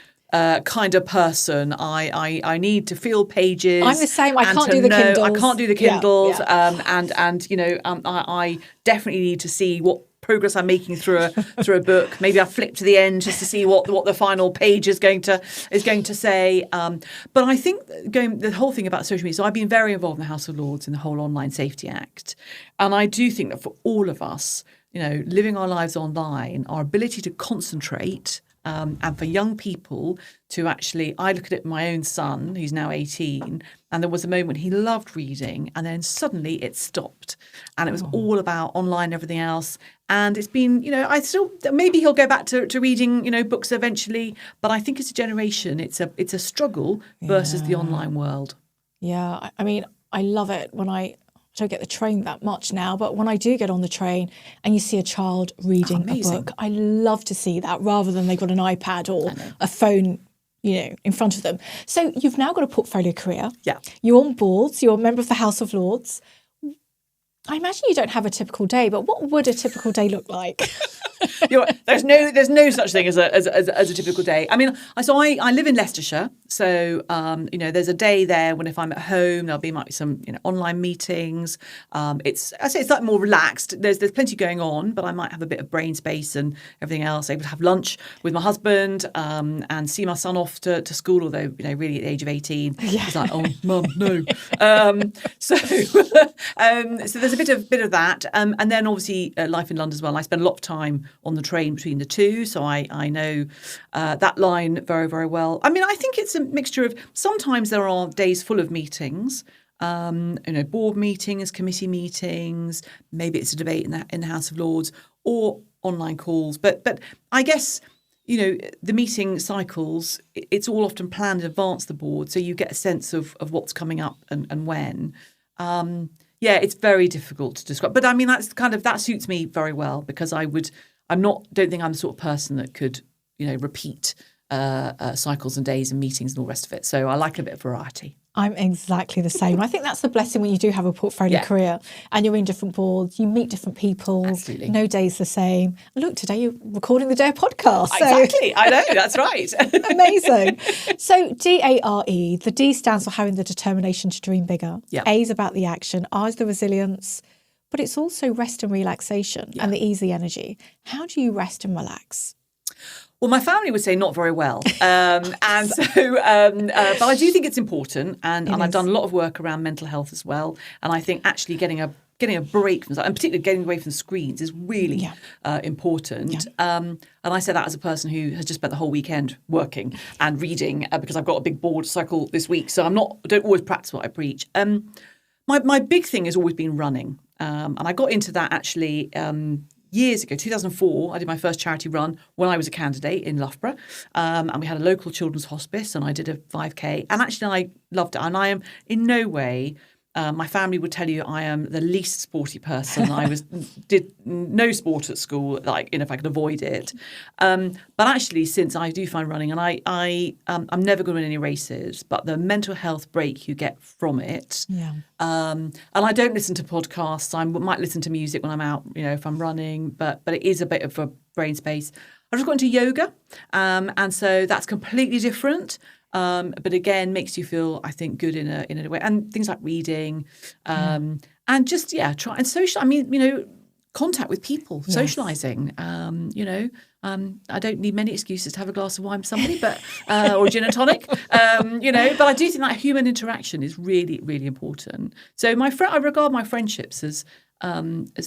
kind of person. I need to feel pages. I'm the same. I can't do the Kindles. I can't do the Kindles. Yeah. I definitely need to see what progress I'm making through a book. Maybe I flip to the end just to see what the final page is going to say. But I think the whole thing about social media. So I've been very involved in the House of Lords in the whole Online Safety Act, and I do think that for all of us, living our lives online, our ability to concentrate. And for young people to actually, I look at it, my own son, who's now 18, and there was a moment he loved reading, and then suddenly it stopped. And it was all about online and everything else. And it's been, maybe he'll go back to reading, books eventually. But I think as a generation, it's a struggle versus the online world. Yeah, I mean, I love it when I don't get the train that much now, but when I do get on the train and you see a child reading a book, I love to see that rather than they've got an iPad or a phone, in front of them. So you've now got a portfolio career. Yeah. You're on boards. You're a member of the House of Lords. I imagine you don't have a typical day, but what would a typical day look like? There's no such thing as a typical day. I mean, I live in Leicestershire, So, there's a day there when if I'm at home, might be some, online meetings. It's like more relaxed. There's plenty going on, but I might have a bit of brain space and everything else. Able to have lunch with my husband and see my son off to school, although, really at the age of 18, he's like, oh, mum, no. So there's a bit of that. And then obviously life in London as well. I spend a lot of time on the train between the two. So I know that line very, very well. I mean, I think it's a mixture of sometimes there are days full of meetings, board meetings, committee meetings, maybe it's a debate in the House of Lords or online calls. But I guess, the meeting cycles, it's all often planned in advance, the board, so you get a sense of what's coming up and when. It's very difficult to describe. But I mean, that suits me very well because don't think I'm the sort of person that could, repeat cycles and days and meetings and all the rest of it. So I like a bit of variety. I'm exactly the same. I think that's the blessing when you do have a portfolio career and you're in different boards, you meet different people. Absolutely. No day's the same. And look, today you're recording the D.A.R.E podcast. So. Exactly. I know, that's right. Amazing. So D.A.R.E, the D stands for having the determination to dream bigger. Yep. A is about the action. R is the resilience. But it's also rest and relaxation and the easy energy. How do you rest and relax? Well, my family would say not very well. But I do think it's important. And I've done a lot of work around mental health as well. And I think actually getting a break from that, and particularly getting away from the screens, is really important. Yeah. And I say that as a person who has just spent the whole weekend working and reading because I've got a big board cycle this week. So I don't always practice what I preach. My big thing has always been running. And I got into that actually years ago, 2004, I did my first charity run when I was a candidate in Loughborough. And we had a local children's hospice and I did a 5K. And actually I loved it. And I am in no way, my family would tell you I am the least sporty person. I did no sport at school, if I could avoid it. But actually, since I do find running, and I'm never going to win any races, but the mental health break you get from it. Yeah. And I don't listen to podcasts. I might listen to music when I'm out, if I'm running, but it is a bit of a brain space. I've just got into yoga, and so that's completely different. But again, makes you feel, I think, good in a way. And things like reading, and just try and social. I mean, contact with people, socialising. I don't need many excuses to have a glass of wine with somebody, but or gin and tonic. But I do think that human interaction is really, really important. So I regard my friendships as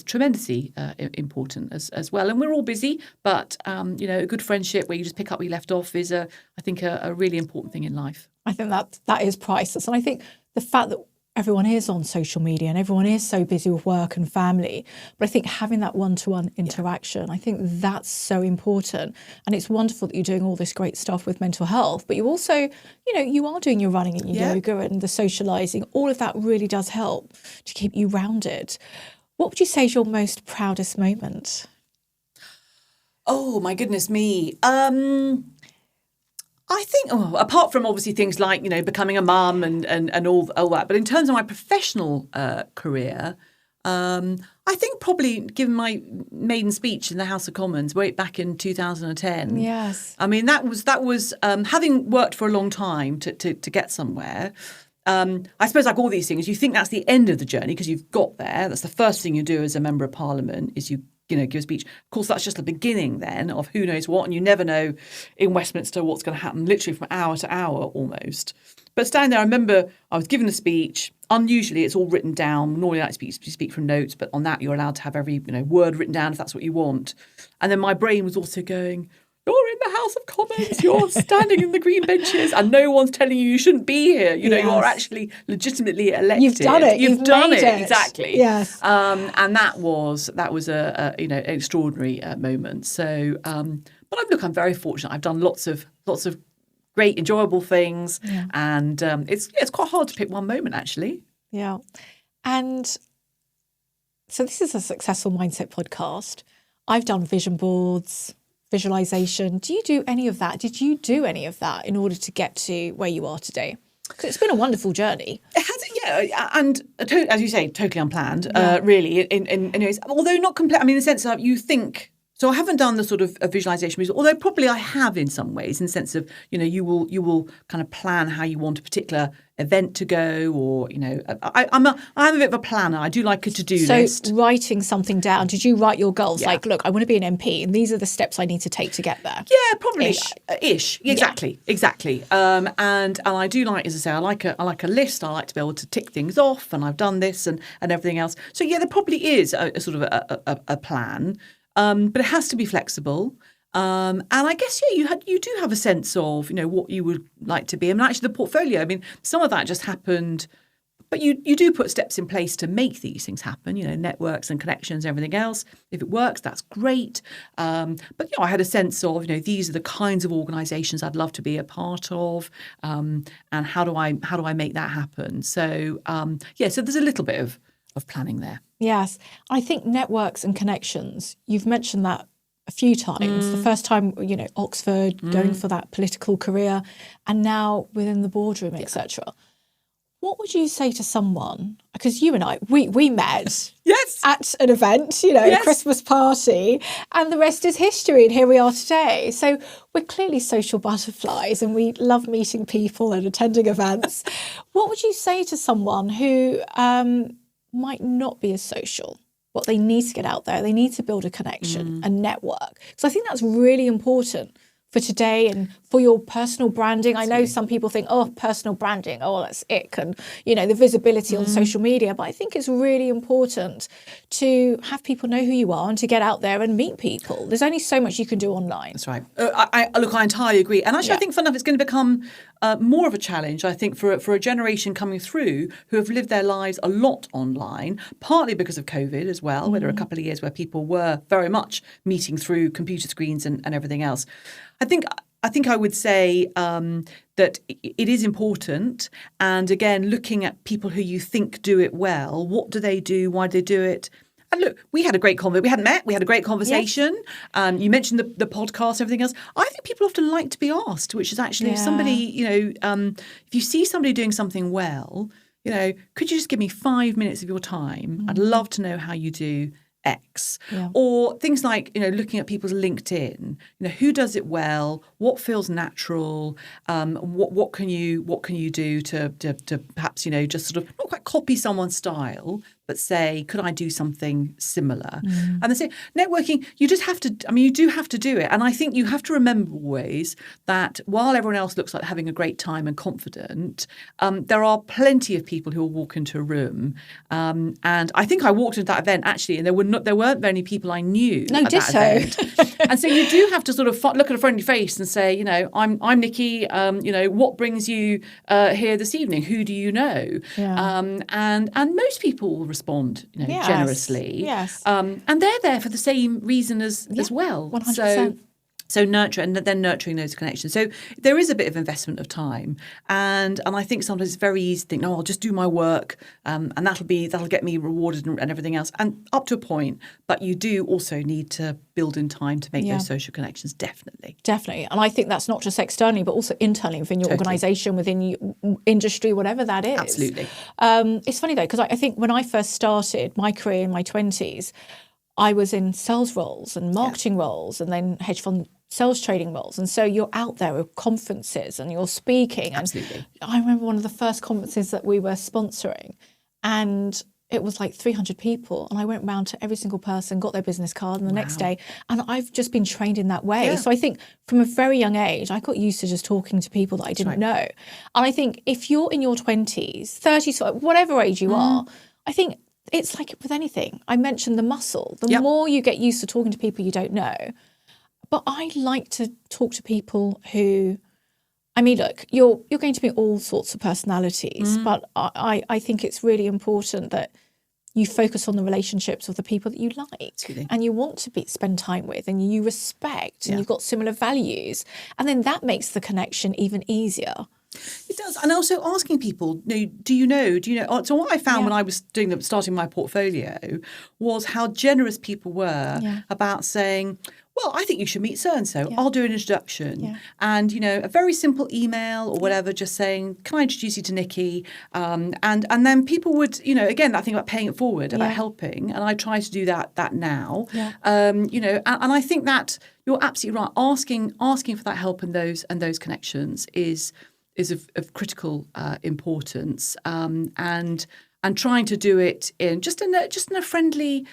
tremendously important as well. And we're all busy, but a good friendship where you just pick up where you left off is, I think, a really important thing in life. I think that is priceless. And I think the fact that everyone is on social media and everyone is so busy with work and family, but I think having that one-to-one interaction, I think that's so important. And it's wonderful that you're doing all this great stuff with mental health, but you also, you are doing your running and your yoga and the socialising. All of that really does help to keep you rounded. What would you say is your most proudest moment? Oh, my goodness me. I think, apart from obviously things like, becoming a mum and all that, but in terms of my professional career, I think probably given my maiden speech in the House of Commons way back in 2010. Yes. I mean, that was having worked for a long time to get somewhere. I suppose like all these things, you think that's the end of the journey because you've got there. That's the first thing you do as a member of Parliament is you give a speech. Of course, that's just the beginning then of who knows what. And you never know in Westminster what's going to happen literally from hour to hour almost. But standing there, I remember I was given a speech. Unusually, it's all written down. Normally, I speak from notes, but on that, you're allowed to have every word written down if that's what you want. And then my brain was also going, you're in the House of Commons, you're standing in the green benches and no one's telling you shouldn't be here. You're actually legitimately elected. You've done it. You've done it. Exactly. Yes. And that was a an extraordinary moment. So, but I'm very fortunate. I've done lots of great, enjoyable things. Yeah. And it's quite hard to pick one moment, actually. Yeah. And so this is a Successful Mindset podcast. I've done vision boards, visualization. Do you do any of that? Did you do any of that in order to get to where you are today? Because it's been a wonderful journey. It has, and as you say, totally unplanned, really. In ways, although not complete. I mean, in the sense of you think So I haven't done the sort of visualization, although probably I have in some ways, in the sense of, you will kind of plan how you want a particular event to go, or, I'm a bit of a planner. I do like a to-do list. So writing something down, did you write your goals? Yeah. Like, look, I want to be an MP and these are the steps I need to take to get there. Yeah, probably ish. Exactly. And I do like, as I say, I like a list. I like to be able to tick things off, and I've done this and everything else. So yeah, there probably is a sort of a plan. But it has to be flexible. And I guess, you do have a sense of, what you would like to be. I mean, actually, the portfolio, some of that just happened. But you do put steps in place to make these things happen, networks and connections and everything else. If it works, that's great. But, I had a sense of, these are the kinds of organisations I'd love to be a part of. And how do I make that happen? So, so there's a little bit of planning there. Yes. I think networks and connections, you've mentioned that a few times. The first time, Oxford, going for that political career, and now within the boardroom, etc. What would you say to someone, because you and I, we met at an event, a Christmas party, and the rest is history, and here we are today. So we're clearly social butterflies and we love meeting people and attending events. What would you say to someone who might not be as social? What they need to get out there, they need to build a connection, a network. So I think that's really important for today and for your personal branding. I know some people think, personal branding, that's ick, and, the visibility on social media. But I think it's really important to have people know who you are and to get out there and meet people. There's only so much you can do online. That's right. I entirely agree. And actually, I think, fun enough, it's going to become more of a challenge, I think, for a generation coming through who have lived their lives a lot online, partly because of COVID as well, where there are a couple of years where people were very much meeting through computer screens and everything else. I think I would say that it is important. And again, looking at people who you think do it well, what do they do? Why do they do it? And look, we had a great conversation. We hadn't met. We had a great conversation. Yes. You mentioned the podcast, everything else. I think people often like to be asked, which is actually if somebody, if you see somebody doing something well, could you just give me 5 minutes of your time? I'd love to know how you do X. Yeah. Or things like, looking at people's LinkedIn, who does it well, what feels natural, what can you do to perhaps, just sort of not quite copy someone's style, but say, could I do something similar? And they say, networking, you just have to, you do have to do it. And I think you have to remember always that while everyone else looks like having a great time and confident, there are plenty of people who will walk into a room. And I think I walked into that event actually, and there weren't very many people I knew at that event. And so you do have to sort of look at a friendly face and say, I'm Nicky, what brings you here this evening? Who do you know? Yeah. And most people will respond, generously. Yes. And they're there for the same reason as well. 100%. So nurture, and then nurturing those connections. So there is a bit of investment of time, and I think sometimes it's very easy to think, no, I'll just do my work, and that'll get me rewarded and everything else, and up to a point. But you do also need to build in time to make those social connections. Definitely. And I think that's not just externally, but also internally within your organisation, within your industry, whatever that is. Absolutely. It's funny though, because I think when I first started my career in my 20s, I was in sales roles and marketing roles, and then hedge fund sales trading roles. And so you're out there at conferences and you're speaking. Absolutely. And I remember one of the first conferences that we were sponsoring, and it was like 300 people. And I went round to every single person, got their business card, and the next day. And I've just been trained in that way. Yeah. So I think from a very young age, I got used to just talking to people that I didn't know. And I think if you're in your 20s, 30s, whatever age you are, I think it's like with anything. I mentioned the muscle. The more you get used to talking to people you don't know. But I like to talk to people who, look, you're going to meet all sorts of personalities, but I think it's really important that you focus on the relationships of the people that you like. Absolutely. And you want to spend time with, and you respect, and you've got similar values. And then that makes the connection even easier. It does. And also asking people, do you know? So what I found when I was starting my portfolio was how generous people were about saying, well, I think you should meet so-and-so. I'll do an introduction. Yeah. And, a very simple email or whatever, just saying, can I introduce you to Nicky? And then people would, again, that thing about paying it forward, about helping. And I try to do that now. Yeah. And I think that you're absolutely right. Asking for that help and those connections is of critical importance, and trying to do it in a friendly,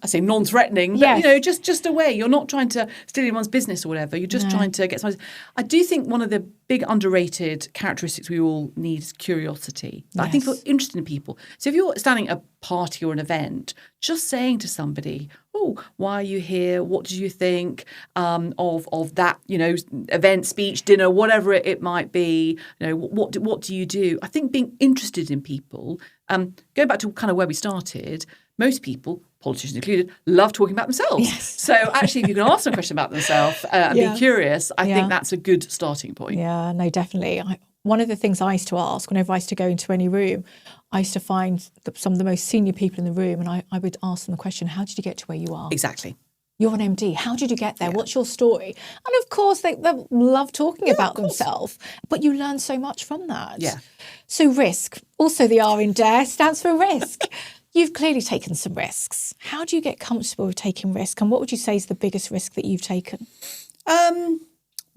I say non-threatening, but just a way. You're not trying to steal anyone's business or whatever. You're just trying to get something. I do think one of the big underrated characteristics we all need is curiosity. I think if you're interested in people. So if you're standing at a party or an event, just saying to somebody, "Oh, why are you here? What did you think of that? Event, speech, dinner, whatever it might be. What do you do?" I think being interested in people. Going back to kind of where we started, most people, politicians included, love talking about themselves. Yes. So actually, if you can ask them a question about themselves and be curious, I think that's a good starting point. Yeah, no, definitely. One of the things I used to ask whenever I used to go into any room, I used to find some of the most senior people in the room, and I would ask them the question, how did you get to where you are? Exactly. You're an MD. How did you get there? What's your story? And of course, they love talking about themselves, but you learn so much from that. Yeah. So risk, also the R in D.A.R.E stands for risk. You've clearly taken some risks. How do you get comfortable with taking risk? And what would you say is the biggest risk that you've taken?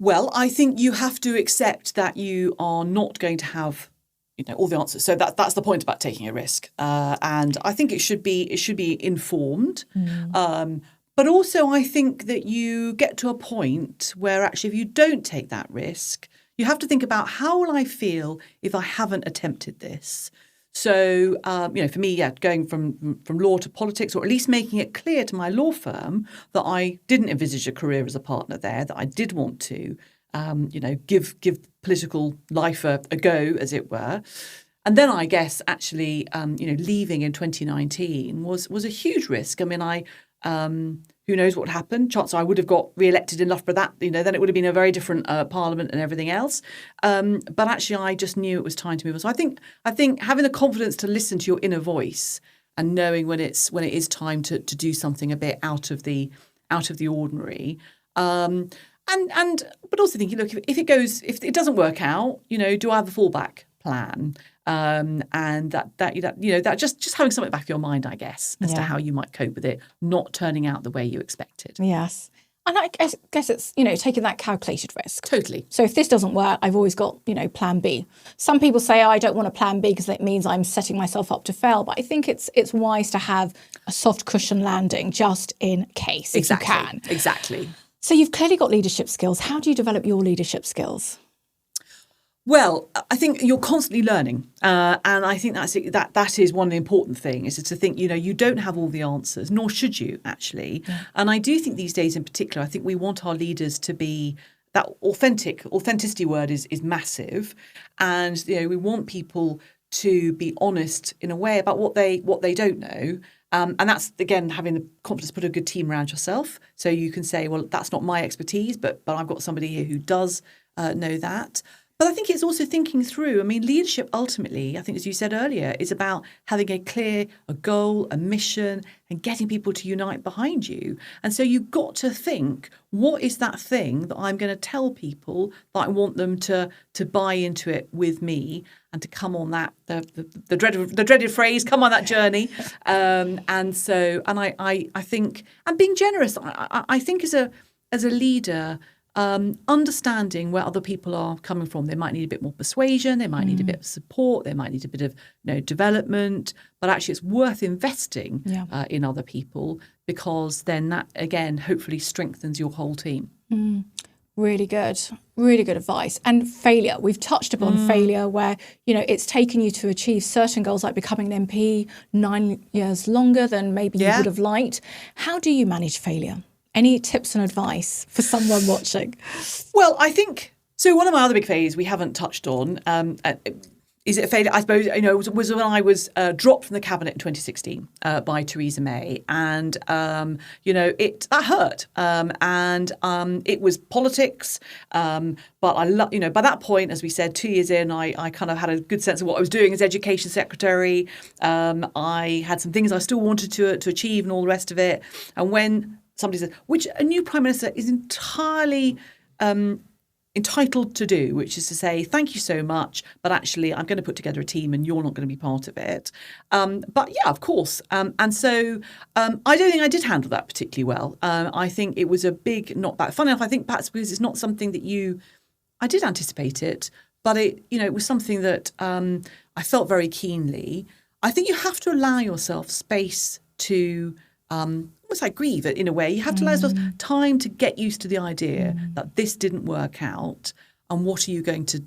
Well, I think you have to accept that you are not going to have all the answers. So that's the point about taking a risk. And I think it should be informed. But also I think that you get to a point where actually if you don't take that risk, you have to think about how will I feel if I haven't attempted this? So, for me, going from law to politics, or at least making it clear to my law firm that I didn't envisage a career as a partner there, that I did want to, give political life a go, as it were. And then I guess actually, leaving in 2019 was a huge risk. I mean, who knows what happened? Chances I would have got re-elected in Loughborough. That then it would have been a very different parliament and everything else. But actually, I just knew it was time to move on. So I think having the confidence to listen to your inner voice and knowing when it is time to do something a bit out of the ordinary. But also thinking, look, if it doesn't work out, do I have a fallback plan? And that just having something back in your mind, I guess, as to how you might cope with it not turning out the way you expected. Yes. And I guess it's, taking that calculated risk. Totally. So if this doesn't work, I've always got, plan B. Some people say, I don't want a plan B because it means I'm setting myself up to fail. But I think it's wise to have a soft cushion landing just in case, if you can. Exactly. So you've clearly got leadership skills. How do you develop your leadership skills? Well, I think you're constantly learning, and I think that is one of the important things, is to think, you don't have all the answers, nor should you actually. Yeah. And I do think these days in particular, I think we want our leaders to be that authenticity word is massive, and we want people to be honest in a way about what they don't know. And that's, again, having the confidence to put a good team around yourself, so you can say, well, that's not my expertise, but I've got somebody here who does know that. But I think it's also thinking through. I mean, leadership ultimately, I think, as you said earlier, is about having a goal, a mission, and getting people to unite behind you. And so you've got to think, what is that thing that I'm going to tell people that I want them to buy into it with me and to come on that, the dreaded phrase, come on that journey. I think, and being generous, I think as a leader, understanding where other people are coming from. They might need a bit more persuasion, they might need a bit of support, they might need a bit of development, but actually it's worth investing in other people, because then that, again, hopefully strengthens your whole team. Really good advice. And failure, we've touched upon failure, where it's taken you to achieve certain goals, like becoming an MP 9 years longer than maybe you would have liked. How do you manage failure? Any tips and advice for someone watching? Well, I think, so one of my other big failures we haven't touched on, Is it a failure? I suppose, it was when I was dropped from the cabinet in 2016 by Theresa May. And, that hurt. And it was politics. But by that point, as we said, 2 years in, I kind of had a good sense of what I was doing as Education Secretary. I had some things I still wanted to achieve and all the rest of it. And when somebody said, which a new Prime Minister is entirely entitled to do, which is to say, thank you so much, but actually I'm going to put together a team and you're not going to be part of it. But yeah, of course. And so I don't think I did handle that particularly well. I think it was a big knockback. Funny enough, I think perhaps because it's not something that I did anticipate it, but it was something that I felt very keenly. I think you have to allow yourself space to almost like grieve it in a way. You have to allow yourself time to get used to the idea that this didn't work out and what are you going to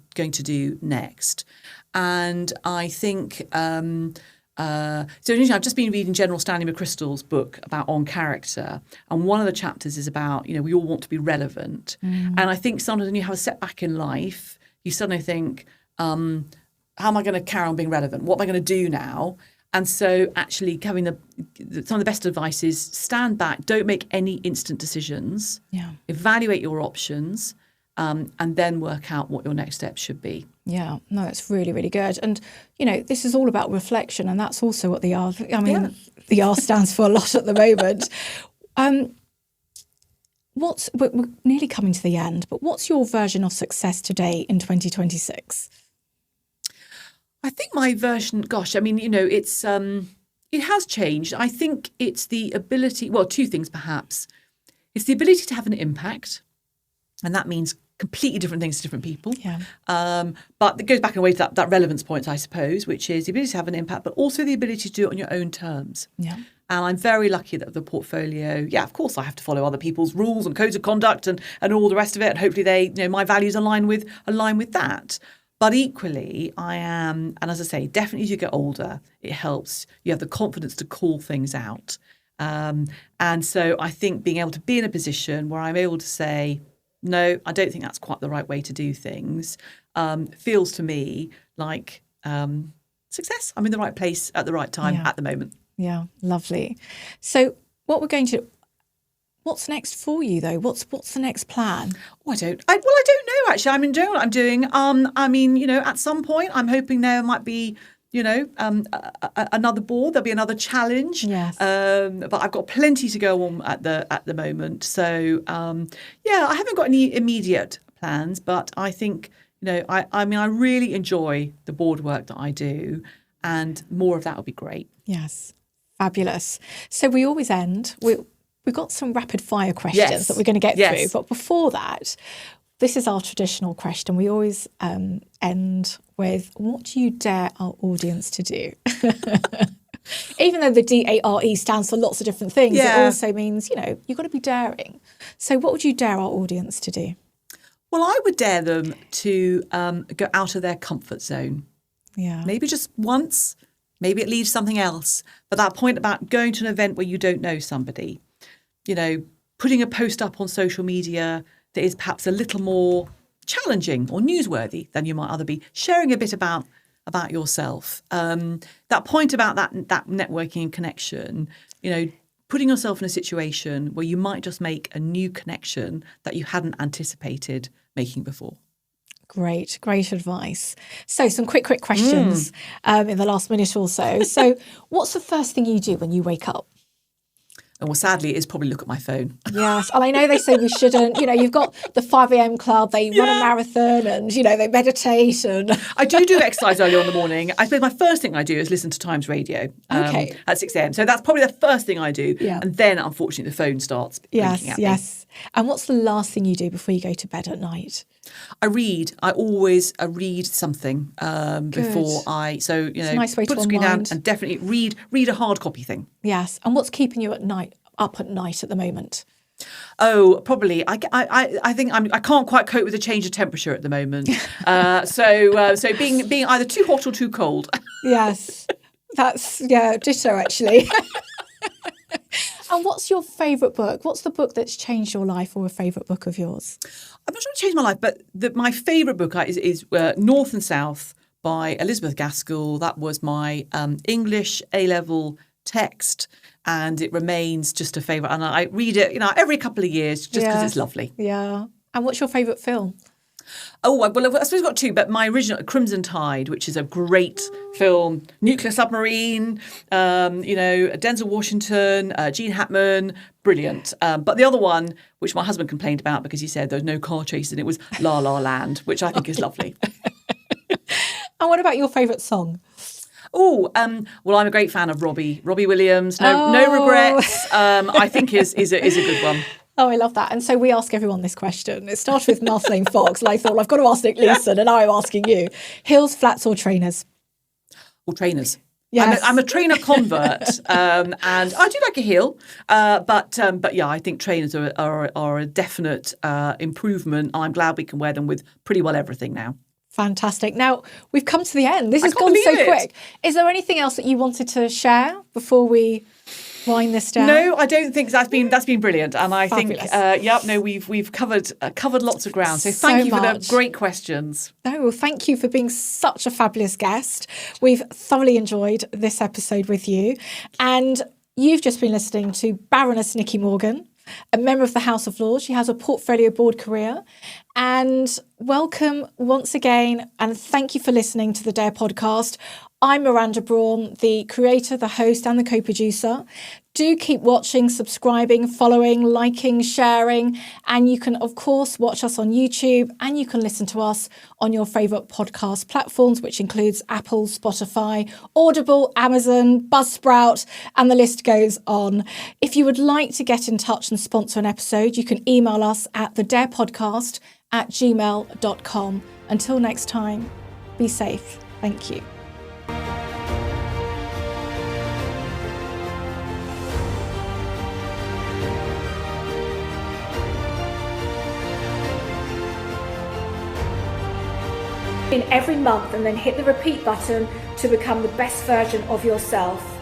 do next. And I think so I've just been reading General Stanley McChrystal's book about On Character, and one of the chapters is about we all want to be relevant. And I think sometimes when you have a setback in life, you suddenly think, how am I going to carry on being relevant? What am I going to do now? And so actually having some of the best advice is stand back, don't make any instant decisions, evaluate your options, and then work out what your next steps should be. Yeah, no, it's really, really good. And, this is all about reflection, and that's also what the R, the R stands for a lot at the moment. We're nearly coming to the end, but what's your version of success today in 2026? I think my version, it's it has changed. I think it's the ability, well, two things perhaps. It's the ability to have an impact, and that means completely different things to different people. Yeah. But it goes back in a way to that relevance point, I suppose, which is the ability to have an impact, but also the ability to do it on your own terms. Yeah. And I'm very lucky that the portfolio, of course I have to follow other people's rules and codes of conduct and all the rest of it. And hopefully my values align with that. But equally, I am, and as I say, definitely as you get older, it helps. You have the confidence to call things out. And so I think being able to be in a position where I'm able to say, no, I don't think that's quite the right way to do things, feels to me like success. I'm in the right place at the right time at the moment. Yeah, lovely. So what's next for you, though? What's the next plan? I don't know, actually. I'm enjoying what I'm doing. At some point, I'm hoping there might be, another board. There'll be another challenge. Yes. But I've got plenty to go on at the moment. So, I haven't got any immediate plans, but I think, I really enjoy the board work that I do, and more of that would be great. Yes. Fabulous. So we always end. We've got some rapid fire questions that we're going to get through. But before that, this is our traditional question. We always end with, what do you dare our audience to do? Even though the D.A.R.E stands for lots of different things, it also means, you've got to be daring. So what would you dare our audience to do? Well, I would dare them to go out of their comfort zone. Yeah. Maybe just once, maybe it leaves something else. But that point about going to an event where you don't know somebody, putting a post up on social media that is perhaps a little more challenging or newsworthy than you might other be, sharing a bit about yourself. That point about that networking and connection, putting yourself in a situation where you might just make a new connection that you hadn't anticipated making before. Great advice. So some quick questions in the last minute or so. So what's the first thing you do when you wake up? And well, sadly, it is probably look at my phone. Yes. And I know they say we shouldn't. You've got the 5 a.m. club. They run a marathon and, they meditate. And I do exercise early on in the morning. I suppose my first thing I do is listen to Times Radio at 6 a.m. So that's probably the first thing I do. Yeah. And then, unfortunately, the phone starts blinking at me. Yes. And what's the last thing you do before you go to bed at night? I read. I always read something before I. So it's a nice way put to the screen down unwind. And definitely read a hard copy thing. Yes. And what's keeping you up at night at the moment? Oh, probably. I think I can't quite cope with the change of temperature at the moment. So being either too hot or too cold. Yes, that's ditto actually. And what's your favourite book? What's the book that's changed your life, or a favourite book of yours? I'm not sure it changed my life, but my favourite book is North and South by Elizabeth Gaskell. That was my English A-level text, and it remains just a favourite. And I read it, every couple of years just because it's lovely. Yeah. And what's your favourite film? Oh, well, I suppose I've got two, but my original, Crimson Tide, which is a great film, nuclear submarine, Denzel Washington, Gene Hackman, brilliant. But the other one, which my husband complained about because he said there was no car chase and it was La La Land, which I think is lovely. And what about your favourite song? Oh, well, I'm a great fan of Robbie Williams. No regrets. I think is a good one. Oh, I love that. And so we ask everyone this question. It started with Marceline Fox, and I thought, well, I've got to ask Nick Leeson, and now I'm asking you. Heels, flats or trainers? Or trainers. Yes. I'm a trainer convert, and I do like a heel, but yeah, I think trainers are a definite improvement. I'm glad we can wear them with pretty well everything now. Fantastic. Now, we've come to the end. This has gone so quick. Is there anything else that you wanted to share before we wind this down? No, I don't think that's been brilliant, and I Fabulous. think we've covered lots of ground. So thank you for the great questions. No, well, thank you for being such a fabulous guest. We've thoroughly enjoyed this episode with you, and you've just been listening to Baroness Nicky Morgan, a member of the House of Lords. She has a portfolio board career. And welcome once again, and thank you for listening to the D.A.R.E podcast. I'm Miranda Brawn, the creator, the host, and the co-producer. Do keep watching, subscribing, following, liking, sharing, and you can, of course, watch us on YouTube, and you can listen to us on your favourite podcast platforms, which includes Apple, Spotify, Audible, Amazon, Buzzsprout, and the list goes on. If you would like to get in touch and sponsor an episode, you can email us at thedarepodcast@gmail.com. Until next time, be safe. Thank you. In every month and then hit the repeat button to become the best version of yourself.